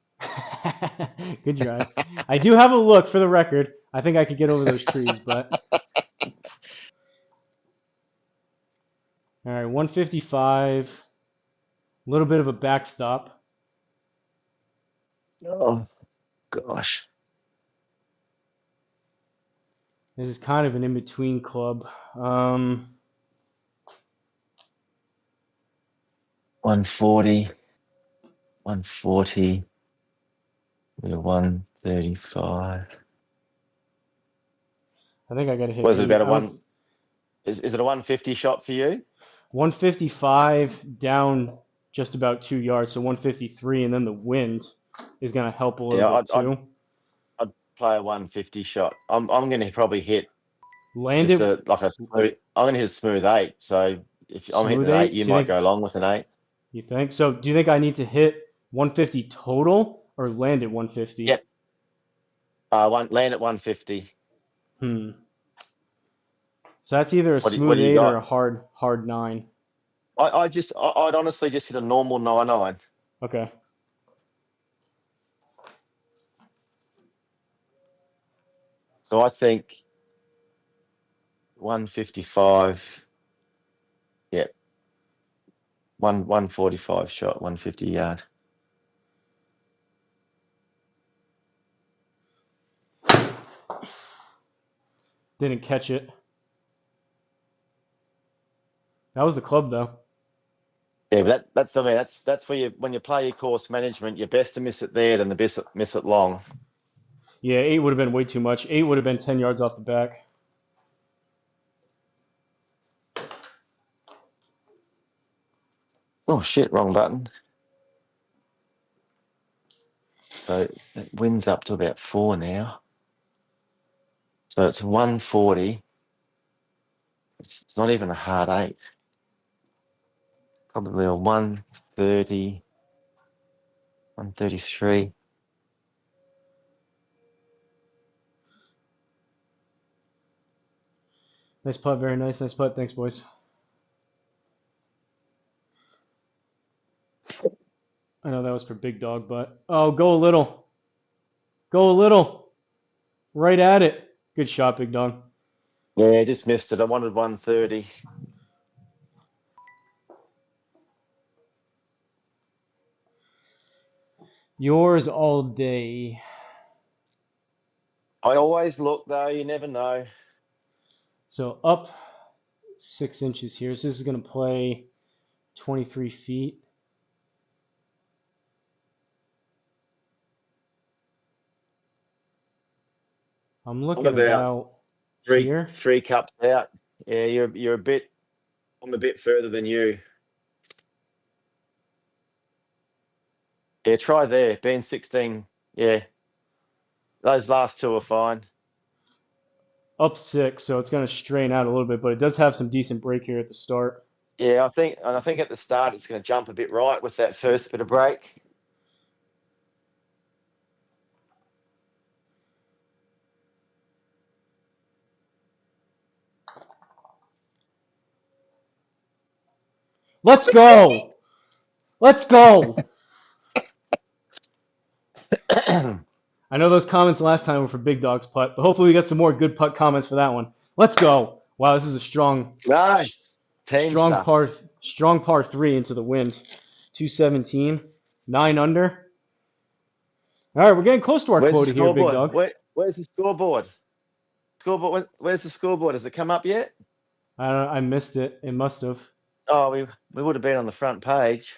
Good drive. I do have a look for the record. I think I could get over those trees, but. All right, 155. A little bit of a backstop. Oh, gosh. This is kind of an in-between club. 140. 140. We're 135. I think I got to hit. Was it about a one? Is it a 150 shot for you? 155 down just about 2 yards, so 153, and then the wind is going to help a little bit too. I'd play a 150 shot. I'm going to probably hit land just it like a smooth. I'm going to hit a smooth 8. So if I'm hitting an 8, you might go along with an 8. You think so? Do you think I need to hit 150 total or land at 150? Yep. Land at 150. So that's either a What smooth do you 8 or got? a hard 9. I'd honestly just hit a normal 9-9. Okay. So I think 155. Yeah. 145 shot, 150 yard. Didn't catch it. That was the club though. Yeah, but that's where you, when you play your course management, you're best to miss it there than to miss it long. Yeah, 8 would have been way too much. 8 would have been 10 yards off the back. Oh shit, wrong button. So that wind's up to about 4 now. So it's 140. It's not even a hard 8. Probably a 130, 133. Nice putt, very nice. Nice putt. Thanks, boys. I know that was for Big Dog, but oh, go a little. Go a little. Right at it. Good shot, Big Dog. Yeah, I just missed it. I wanted 130. Yours all day. I always look though, you never know. So up 6 inches here. So this is going to play 23 feet. I'm looking about here. Three cups out. Yeah, you're a bit. I'm a bit further than you. Yeah, try there. Being 16. Yeah, those last two are fine. Up 6, so it's going to strain out a little bit, but it does have some decent break here at the start. Yeah, I think at the start it's going to jump a bit right with that first bit of break. Let's go! Let's go! I know those comments last time were for Big Dog's putt, but hopefully we got some more good putt comments for that one. Let's go! Wow, this is a strong Team stuff. strong par 3 into the wind. 217, 9 under. All right, we're getting close to our Where's the quota here, Big scoreboard? Dog. Where's the scoreboard? Where's the scoreboard? Has it come up yet? I missed it. It must have. Oh, we would have been on the front page.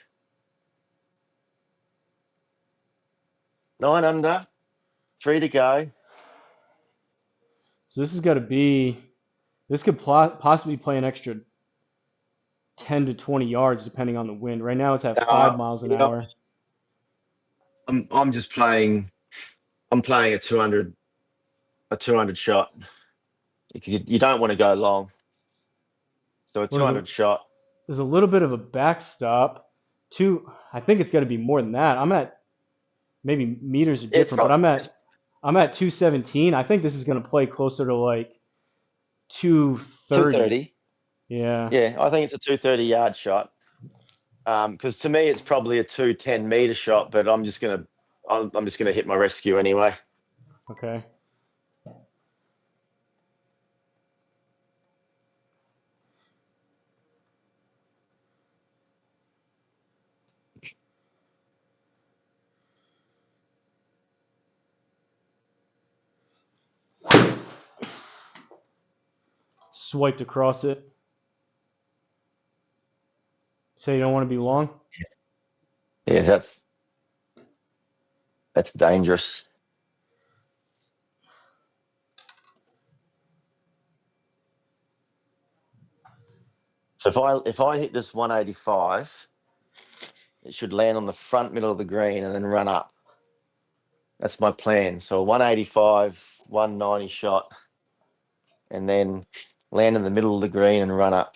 9 under, 3 to go. So this has got to be. This could possibly play an extra 10 to 20 yards depending on the wind. Right now it's at 5 miles an hour. I'm just playing. I'm playing a 200 shot. You don't want to go long. So a 200 shot. There's a little bit of a backstop. I think it's got to be more than that. I'm at maybe meters are different, but I'm at 217. I think this is going to play closer to like 230. Yeah. Yeah, I think it's a 230 yard shot. Because to me it's probably a 210 meter shot, but I'm just gonna hit my rescue anyway. Okay. Swiped across it. Say you don't want to be long? Yeah, that's dangerous. So if I hit this 185, it should land on the front middle of the green and then run up. That's my plan. So 185, 190 shot, and then land in the middle of the green and run up.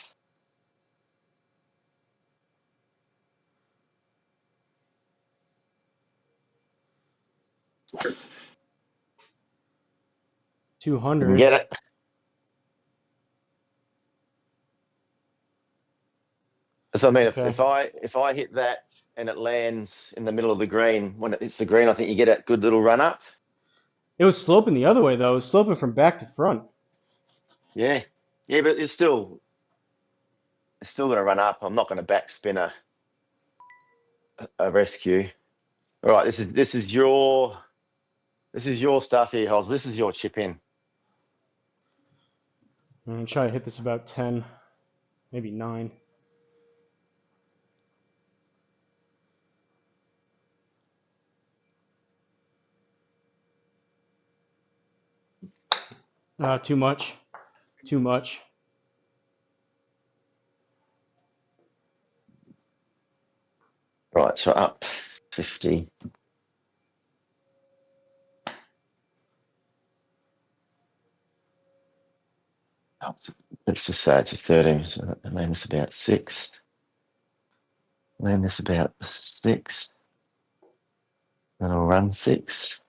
$200. Get it? So I mean, Okay. if I hit that and it lands in the middle of the green, when it hits the green, I think you get a good little run up. It was sloping the other way though. It was sloping from back to front. Yeah, yeah, but it's still going to run up. I'm not going to backspin a rescue. All right, this is your stuff here, Hos. This is your chip in. I'm gonna try to hit this about 10, maybe 9. Too much. Too much. Right, so up 50. Let's just say it's a 30. So I mean, it's about 6. Land this about 6. Then I'll run 6.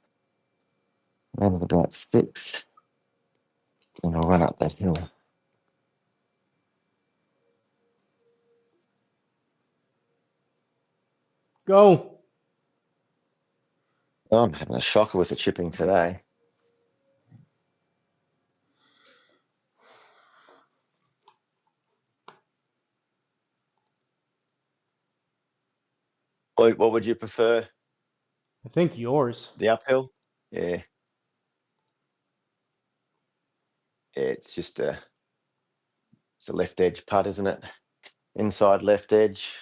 Land it about 6. Then I'll run up that hill. Go. Oh, I'm having a shocker with the chipping today. What would you prefer? I think yours. The uphill? Yeah. Yeah, it's just a left edge putt, isn't it? Inside left edge.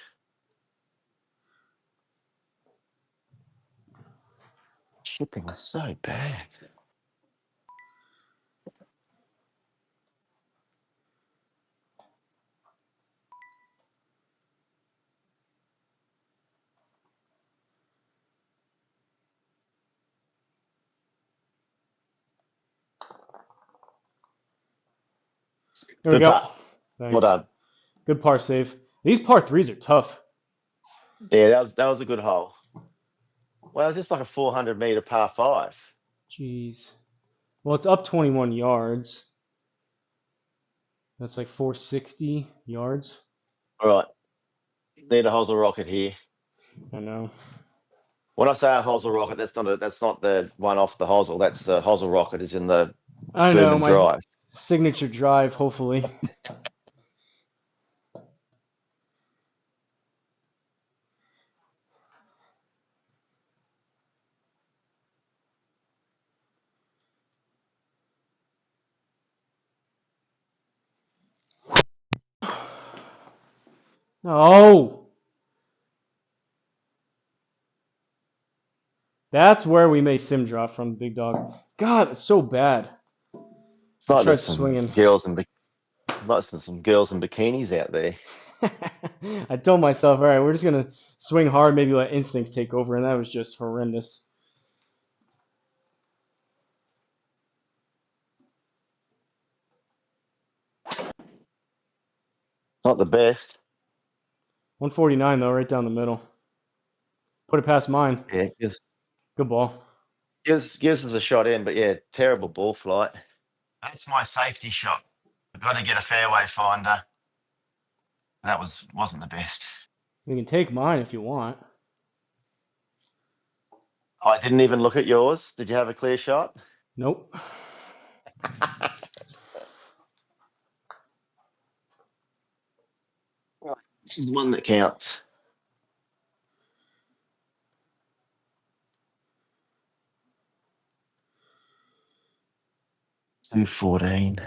Chipping is so bad. There we Good go. putt. Nice. Well done. Good par save. These par 3s are tough. Yeah, that was a good hole. Well, it's just like a 400-meter par 5. Jeez. Well, it's up 21 yards. That's like 460 yards. All right. Need a Hosel rocket here. I know. When I say a Hosel rocket, that's not the one off the Hosel. That's the Hosel rocket is in the I boom know, and my drive. signature drive, hopefully. No! That's where we may sim drop from, Big Dog. God, it's so bad. It's like I tried there's some swinging. girls in bikinis out there. I told myself, all right, we're just going to swing hard, maybe let instincts take over, and that was just horrendous. Not the best. 149, though, right down the middle. Put it past mine. Yeah, Good ball. gives us a shot in, but yeah, terrible ball flight. That's my safety shot. I've got to get a fairway finder. That wasn't the best. You can take mine if you want. I didn't even look at yours. Did you have a clear shot? Nope. This is the one that counts. 214.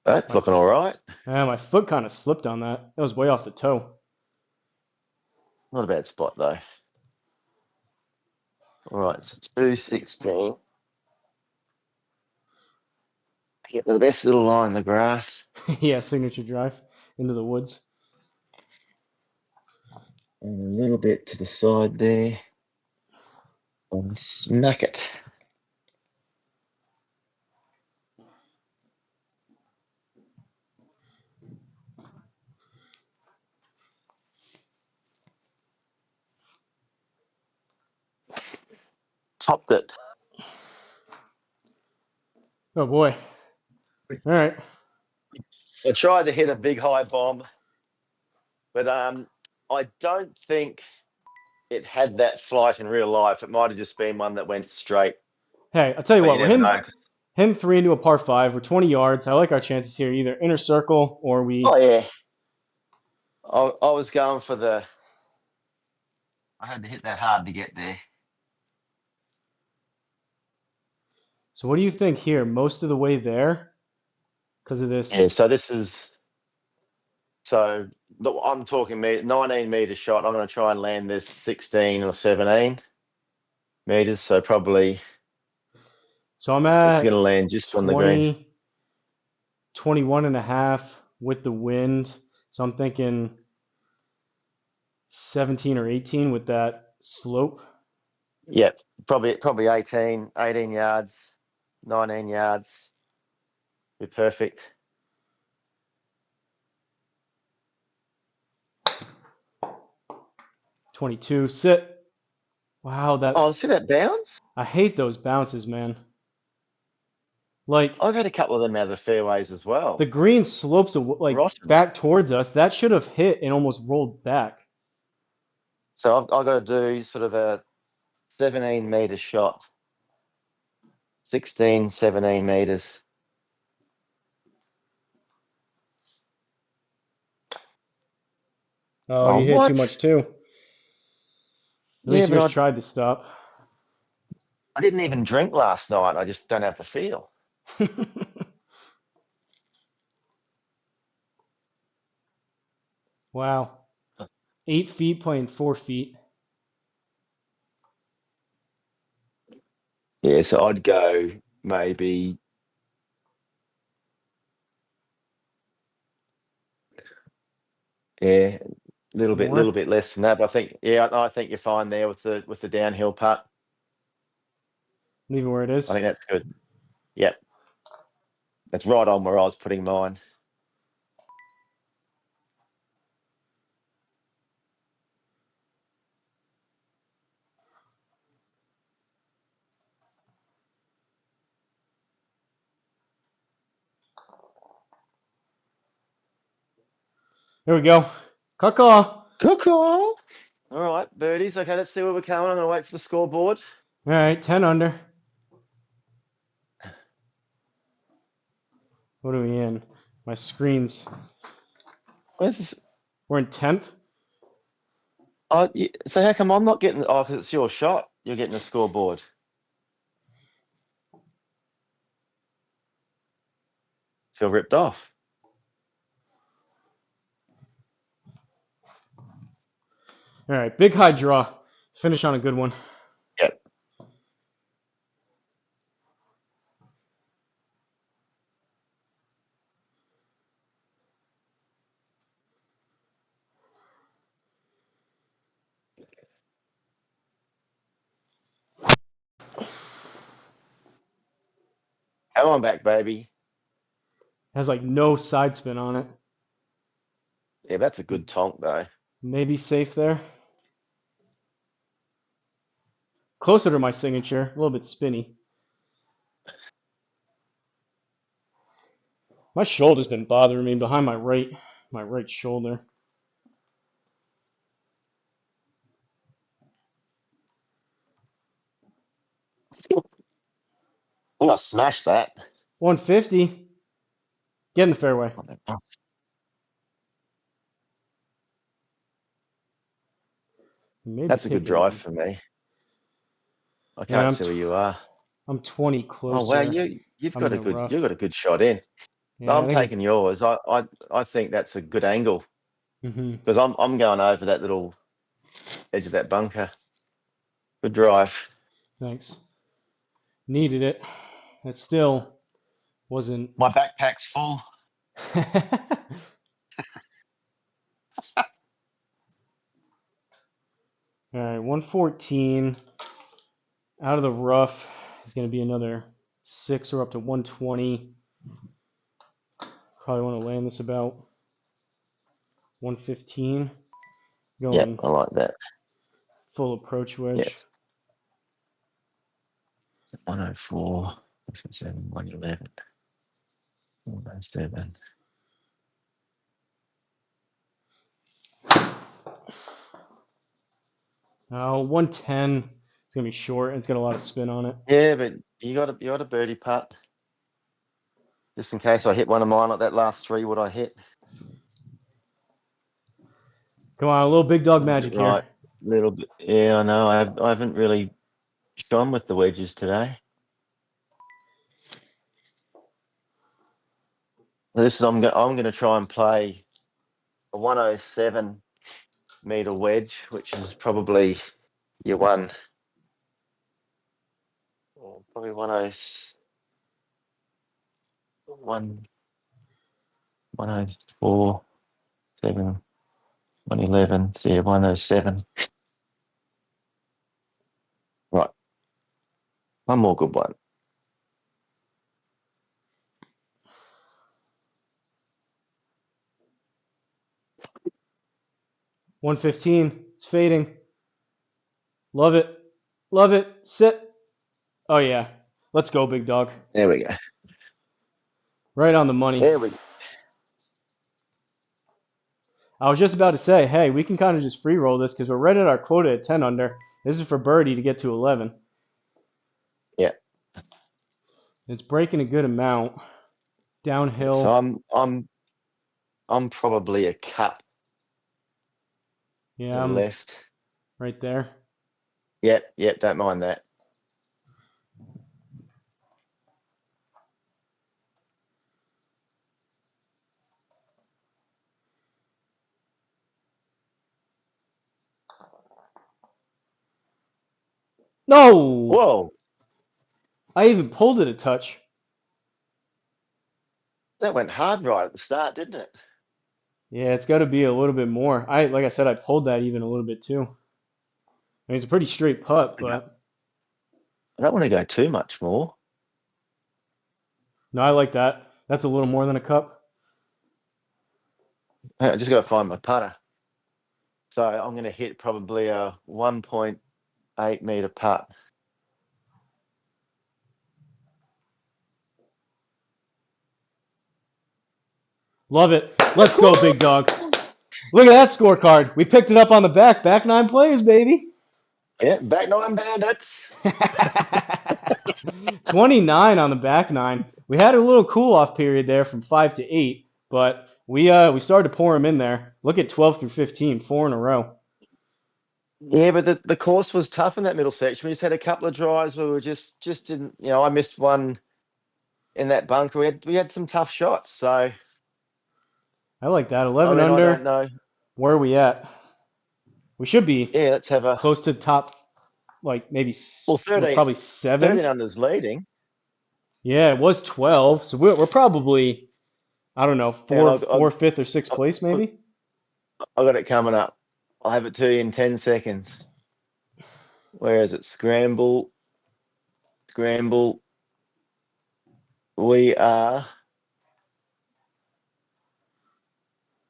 That's looking all right. Yeah, my foot kind of slipped on that. That was way off the toe. Not a bad spot though. All right, so 216. Get the best little line in the grass. Yeah, signature drive into the woods. And a little bit to the side there. And smack it. Topped it. Oh boy. All right. I tried to hit a big high bomb, but I don't think it had that flight in real life. It might have just been one that went straight, Hey, I'll tell you but what. you We're never know. hitting 3 into a par 5. We're 20 yards. I like our chances here. Either inner circle or we. Oh yeah, I was going for the. I had to hit that hard to get there. So what do you think here? Most of the way there because of this. Yeah, so this is I'm talking 19-meter shot. I'm going to try and land this 16 or 17 meters. So probably So I'm this is going to at land just on the green. 20, 21 and a half with the wind. So I'm thinking 17 or 18 with that slope. Yep, probably 18 yards, 19 yards. Be perfect. 22. Sit. Wow, Oh, see that bounce? I hate those bounces, man. Like I've had a couple of them out of the fairways as well. the green slopes like Rotten. back towards us. That should have hit and almost rolled back. So I've got to do sort of a 17-meter shot. 16, 17 meters. Oh, Oh, you hit too what? much too. At Yeah, least yours but tried to stop. I didn't even drink last night. I just don't have the feel. Wow. 8 feet playing 4 feet. Yeah, so I'd go maybe yeah, little More. bit less than that. But I think you're fine there with the downhill putt. Leave it where it I is. think that's good. Yep, that's right on where I was putting mine. There we go. Caw. Good call. All right, birdies. Okay, let's see where we're going. I'm gonna wait for the scoreboard. All right, 10 under. What are we in? My screens. Where's this? We're in 10th. Oh, so how come I'm not getting? Oh, because it's your shot. You're getting the scoreboard. Feel ripped off. All right, big high draw. Finish on a good one. Yep. Come on back, baby. Has like no side spin on it. Yeah, that's a good tonk though. Maybe safe there. Closer to my signature. A little bit spinny. My shoulder's been bothering me behind my right shoulder. I'm gonna smash that. 150. Get in the fairway. Maybe That's a take good it drive in. for me. I Yeah, can't see where you are. I'm 20 Oh wow, closer. you've I'm got in a the good rough. shot in. Yeah, I I'm think. taking yours. I think that's a good angle Mm-hmm. because I'm going over that little edge of that bunker. Good drive. Thanks. Needed it. It still wasn't. My backpack's full. All right, 114 out of the rough is going to be another 6 or up to 120. Probably want to land this about 115. Yep, Going I like that. full approach Yep. wedge. 104, 111. 107. Oh, 110. It's gonna be short. It's got a lot of spin on it. Yeah, but you got a birdie putt. Just in case I hit one of mine like that last 3, would I hit? Come on, a little big dog magic Right, here. little bit. Yeah, I know. I haven't really shone with the wedges today. I'm going to try and play a 107 meter wedge, which is probably your one. Or probably 104, 7, 111. So yeah, 107. Right. One more good one. $115. It's fading. Love it. Love it. Sit. Oh yeah. Let's go, big dog. There we go. Right on the money. There we go. I was just about to say, hey, we can kind of just free roll this because we're right at our quota at 10 under. This is for birdie to get to 11. Yeah. It's breaking a good amount. Downhill. So I'm probably a cup Yeah, to the I'm left. right there. Yep, don't mind that. No! Whoa, I even pulled it a touch. that went hard right at the start, didn't it? Yeah, it's got to be a little bit more. Like I said, I pulled that even a little bit too. I mean, it's a pretty straight putt, but I don't want to go too much more. no, I like that. That's a little more than a cup. I just got to find my putter. So I'm going to hit probably a 1.8 meter putt. Love it. Let's go, big dog. Look at that scorecard. We picked it up on the back. Back 9 players, baby. Yeah, back 9 bandits. 29 on the back 9. We had a little cool off period there from 5 to 8, but we started to pour them in there. Look at 12 through 15, 4 in a row. Yeah, but the course was tough in that middle section. We just had a couple of drives where we just didn't. I missed one in that bunker. We had some tough shots. So I like that. I 11 mean, I under. don't know. Where are we at? We should be Yeah, let's have a close to top, like maybe well 13. probably 7. 13 under's leading. Yeah, it was 12, so we're probably, I don't know, fifth or sixth place maybe. I got it coming up. I'll have it to you in 10 seconds. Where is it? Scramble. We are.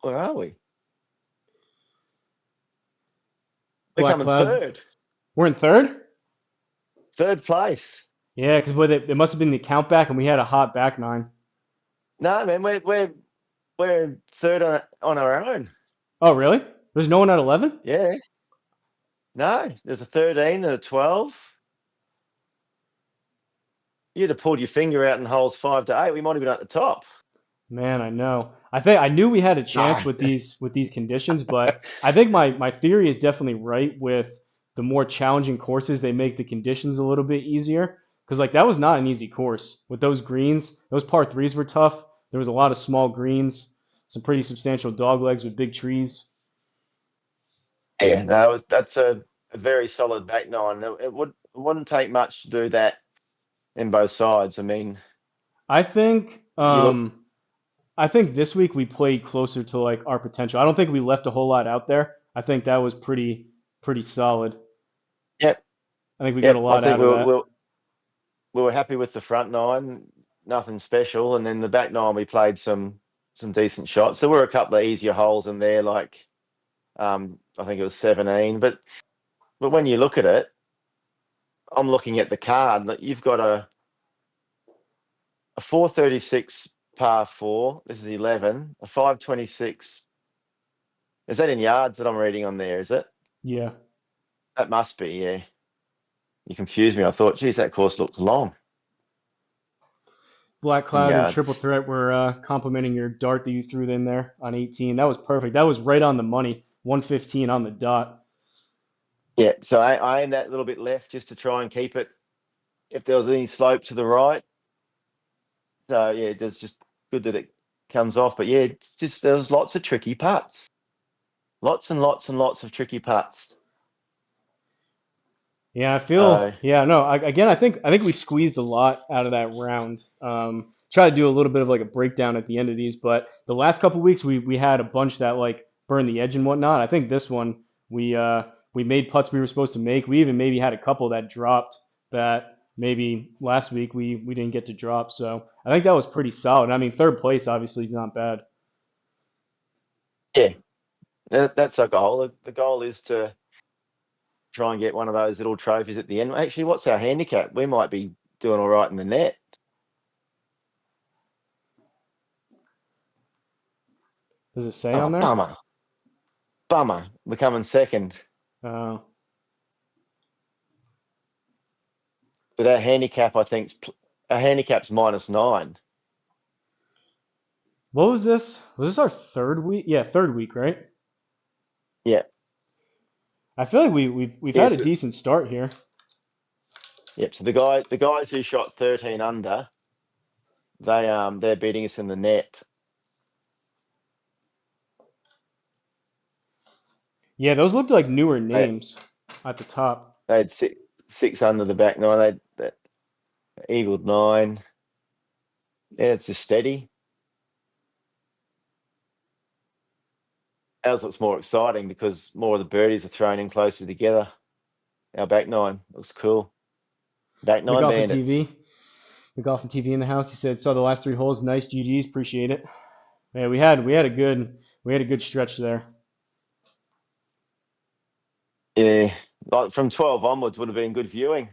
Where are we? We're Black coming Clouds. third. We're in third? Third place. Yeah, because it must have been the count back, and we had a hot back 9. No, man, we're third on our own. Oh, really? There's no one at 11? Yeah. No, there's a 13 and a 12. You'd have pulled your finger out in holes 5 to 8. We might have been at the top. Man, I know. I knew we had a chance with these conditions, but I think my theory is definitely right. With the more challenging courses, they make the conditions a little bit easier. Because like that was not an easy course with those greens. Those par 3s were tough. There was a lot of small greens, some pretty substantial dog legs with big trees. Yeah, no, that's a very solid back 9. It wouldn't take much to do that in both sides. I mean, I think look- I think this week we played closer to like our potential. I don't think we left a whole lot out there. I think that was pretty solid. Yep. I think we got a lot out of that. We were happy with the front 9, nothing special, and then the back 9 we played some decent shots. There were a couple of easier holes in there, like I think it was 17. But when you look at it, I'm looking at the card. You've got a 436 par 4. This is 11. A 526. Is that in yards that I'm reading on there? Is it? Yeah. That must be. Yeah. You confused me. I thought, geez, that course looks long Black in Cloud and Triple yards. Threat were complimenting your dart that you threw in there on 18. That was perfect. That was right on the money. 115 on the dot. Yeah. So I aimed that little bit left just to try and keep it if there was any slope to the right. So yeah, it's just good that it comes off. But yeah, it's just there's lots of tricky putts. Lots and lots and lots of tricky putts. Yeah, I feel. So Yeah, no. Again, I think we squeezed a lot out of that round. Try to do a little bit of like a breakdown at the end of these, but the last couple weeks we had a bunch that like burned the edge and whatnot. I think this one we made putts we were supposed to make. We even maybe had a couple that dropped that maybe last week we didn't get to drop. So I think that was pretty solid. I mean, third place obviously is not bad. yeah, that's our goal. The goal is to try and get one of those little trophies at the end. Actually, what's our handicap? We might be doing all right in the net. Does it say Oh, on there? bummer. Bummer. We're coming second. Uh, But our handicap, I think, our handicap's -9. what was this? Was this our third week? Yeah, third week, right? Yeah. I feel like we've had a Yes. decent start here. Yep. So the guys who shot 13 under, they're beating us in the net. Yeah, those looked like newer They, names at the top. they had six under the back nine. They eagled 9. Yeah, it's just steady. Ours looks more exciting because more of the birdies are thrown in closer together. Our back nine looks cool. Back The nine golf and bandits. TV. The golf and TV in the house. He said saw the last 3 holes. Nice GGs. Appreciate it. Yeah, we had a good stretch there. Yeah, like from 12 onwards would have been good viewing.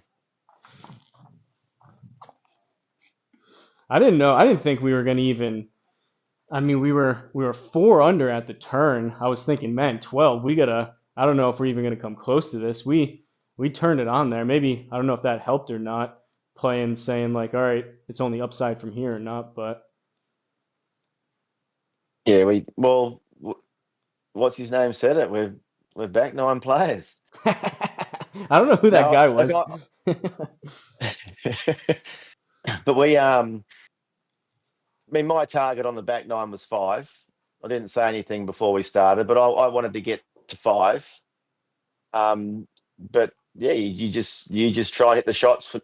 I didn't know. I didn't think we were gonna even. I mean, we were 4 under at the turn. I was thinking, man, 12. We gotta. I don't know if we're even gonna come close to this. We turned it on there. Maybe I don't know if that helped or not. Playing saying like, all right, it's only upside from here or not, but Yeah, what's his name said it? We're back 9 players. I don't know who that No, guy I was. got, but I mean, my target on the back nine was 5. I didn't say anything before we started, but I wanted to get to 5. But yeah, you just try and hit the shots for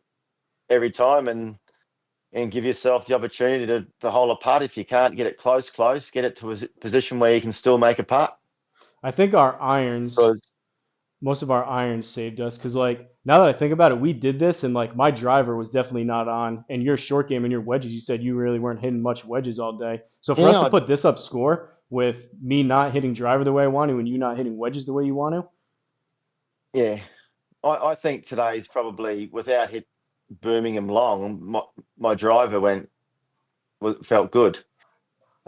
every time and give yourself the opportunity to hole a putt. If you can't get it close, get it to a position where you can still make a putt. I think our irons, Because most of our irons saved us because like now that I think about it, we did this and like my driver was definitely not on, and your short game and your wedges, you said you really weren't hitting much wedges all day. So for us to yeah, put this up score with me not hitting driver the way I want to and you not hitting wedges the way you want to, yeah, I think today's probably without hit Birmingham long. My driver felt good.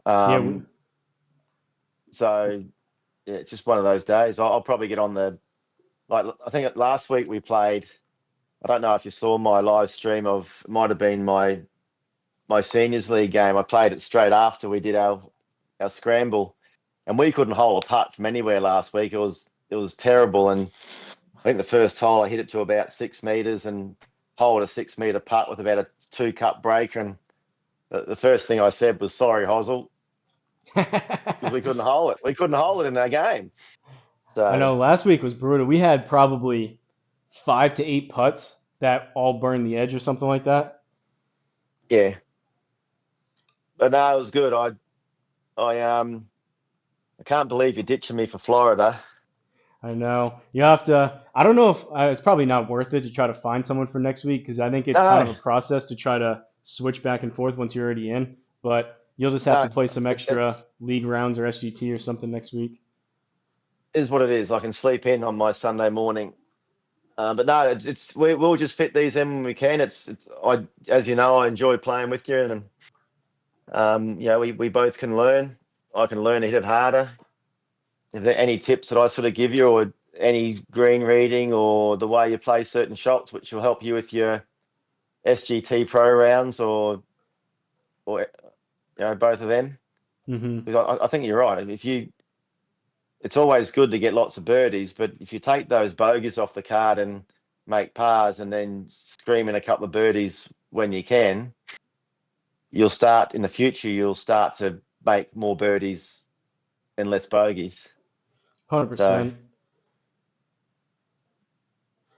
yeah, we, Um, so yeah, it's just one of those days. I'll probably get on the like. I think last week we played. I don't know if you saw my live stream of. It might have been my seniors league game. I played it straight after we did our scramble, and we couldn't hole a putt from anywhere last week. It was terrible, and I think the first hole I hit it to about 6 meters and holed a 6 meter putt with about a 2 cup breaker. And the first thing I said was sorry, Hosel, because we couldn't hole it. We couldn't hole it in our game. I So know last week was brutal. We had probably 5 to 8 putts that all burned the edge or something like that. yeah, but no, it was good. I can't believe you're ditching me for Florida. I know. You have to. I don't know if it's probably not worth it to try to find someone for next week because I think it's kind of No, a process to try to switch back and forth once you're already in. But you'll just have to no, play some extra it's league rounds or SGT or something next week. is what it is. I can sleep in on my Sunday morning. But no, we'll just fit these in when we can. As you know, I enjoy playing with you, and We both can learn. I can learn to hit it harder. If there are any tips that I sort of give you, or any green reading, or the way you play certain shots, which will help you with your SGT Pro rounds, or both of them. Mm-hmm. Because I think you're right. It's always good to get lots of birdies, but if you take those bogeys off the card and make pars, and then scream in a couple of birdies when you can, you'll start to make more birdies and less bogeys. 100%.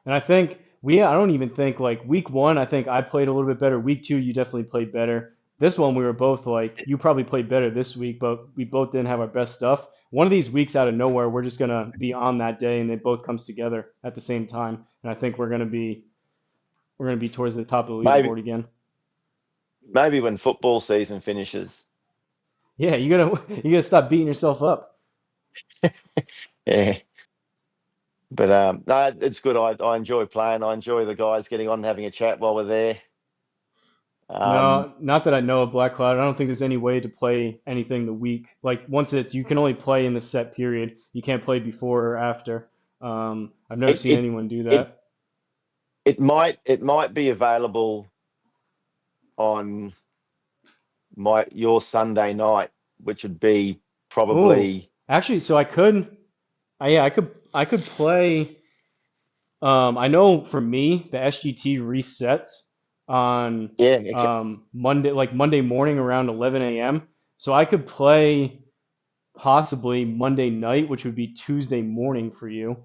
And I think I don't even think like week 1, I think I played a little bit better. Week 2, you definitely played better. This one, we were both like, you probably played better this week, but we both didn't have our best stuff. One of these weeks out of nowhere, we're just going to be on that day and it both comes together at the same time. And I think we're going to be towards the top of the leaderboard again. Maybe when football season finishes. Yeah, you gotta stop beating yourself up. Yeah. But no, it's good. I enjoy playing. I enjoy the guys getting on and having a chat while we're there. No, not that I know of, Black Cloud. I don't think there's any way to play anything the week. Like you can only play in the set period. You can't play before or after. I've never seen anyone do that. It might be available on your Sunday night, which would be probably. Ooh, actually, so I could play. I know for me the SGT resets on Monday morning around 11 a.m. So I could play possibly Monday night, which would be Tuesday morning for you.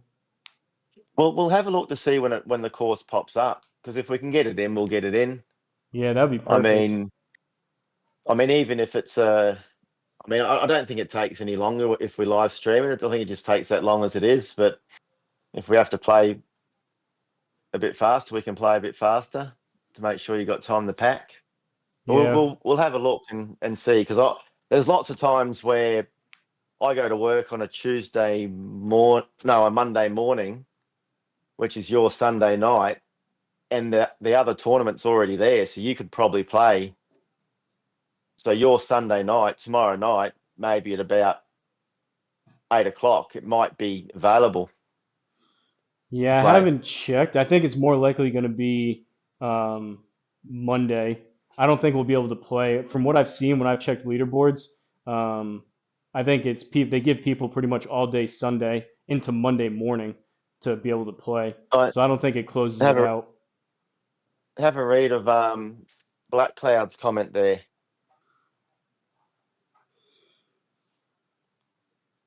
Well, we'll have a look to see when the course pops up, because if we can get it in, we'll get it in. Yeah, that'd be perfect. I mean, even if it's I don't think it takes any longer if we live stream it. I think it just takes that long as it is. But if we have to play a bit faster, we can play a bit faster to make sure you got time to pack. Yeah. We'll have a look and see, because there's lots of times where I go to work on a Monday morning, which is your Sunday night, and the other tournament's already there, so you could probably play. So your Sunday night, tomorrow night, maybe at about 8 o'clock, it might be available. Yeah, I haven't checked. I think it's more likely going to be Monday. I don't think we'll be able to play. From what I've seen when I've checked leaderboards, I think they give people pretty much all day Sunday into Monday morning to be able to play. So I don't think it closes it out. Have a read of Black Cloud's comment there.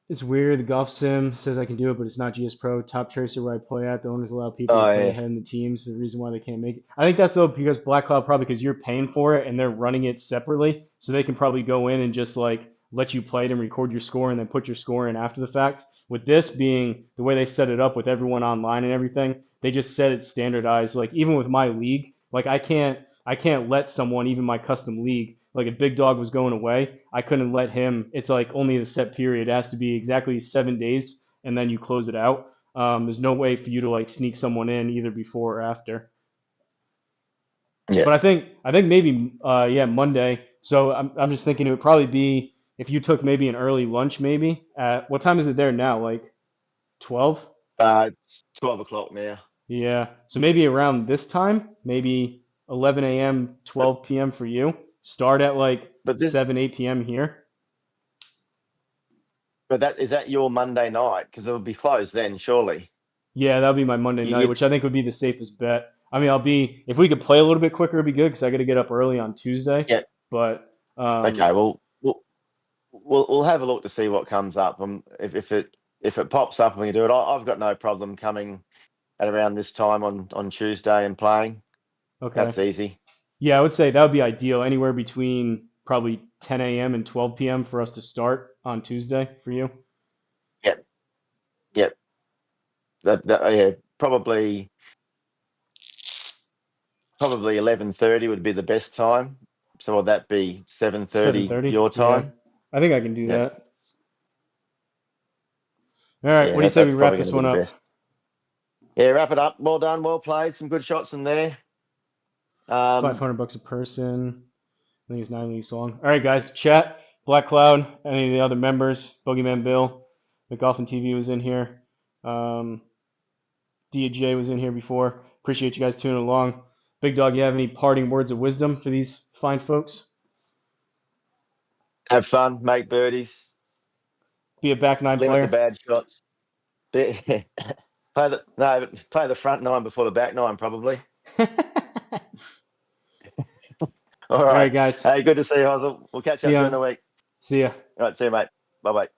It's weird. The golf sim says I can do it, but it's not GSPro. Top Tracer where I play at, the owners allow people to play ahead in the teams. The reason why they can't make it. I think that's though because Black Cloud probably because you're paying for it and they're running it separately, so they can probably go in and just like let you play it and record your score and then put your score in after the fact. With this being the way they set it up with everyone online and everything, they just set it standardized. Like even with my league, like I can't let someone, even my custom league, like if Big Dog was going away, I couldn't let him. It's like only the set period. It has to be exactly 7 days, and then you close it out. There's no way for you to like sneak someone in either before or after. Yeah. But I think maybe Monday. So I'm just thinking it would probably be if you took maybe an early lunch, maybe at what time is it there now? Like 12? It's 12 o'clock now. Yeah. So maybe around this time, maybe 11 a.m., 12 p.m. for you. Start at like 7, 8 p.m. here. But is that your Monday night? Because it would be closed then, surely. Yeah, that'll be my Monday night, which I think would be the safest bet. I mean, if we could play a little bit quicker, it'd be good because I got to get up early on Tuesday. Yeah. But okay, well, we'll have a look to see what comes up. If it pops up and we can do it, I've got no problem coming at around this time on Tuesday and playing. Okay, that's easy. Yeah, I would say that would be ideal. Anywhere between probably 10 a.m. and 12 p.m. for us to start on Tuesday for you. Yep. Probably 11:30 would be the best time. So would that be 7:30 your time? Yeah. I think I can do that. All right, what do you say we wrap this one up? Yeah, wrap it up. Well done, well played. Some good shots in there. $500 a person. think it's 9 leagues long. All right, guys. Chat, Black Cloud, any of the other members, Boogeyman Bill, McGolfin TV was in here. DJ was in here before. Appreciate you guys tuning along. Big Dog, you have any parting words of wisdom for these fine folks? Have fun, make birdies, Be a back nine limit the player. bad shots. Play the front nine before the back nine, probably. All All right, right. guys. Hey, good to see you, Hosel. We'll catch See up ya. during the week. See ya. All right, see you, mate. Bye-bye.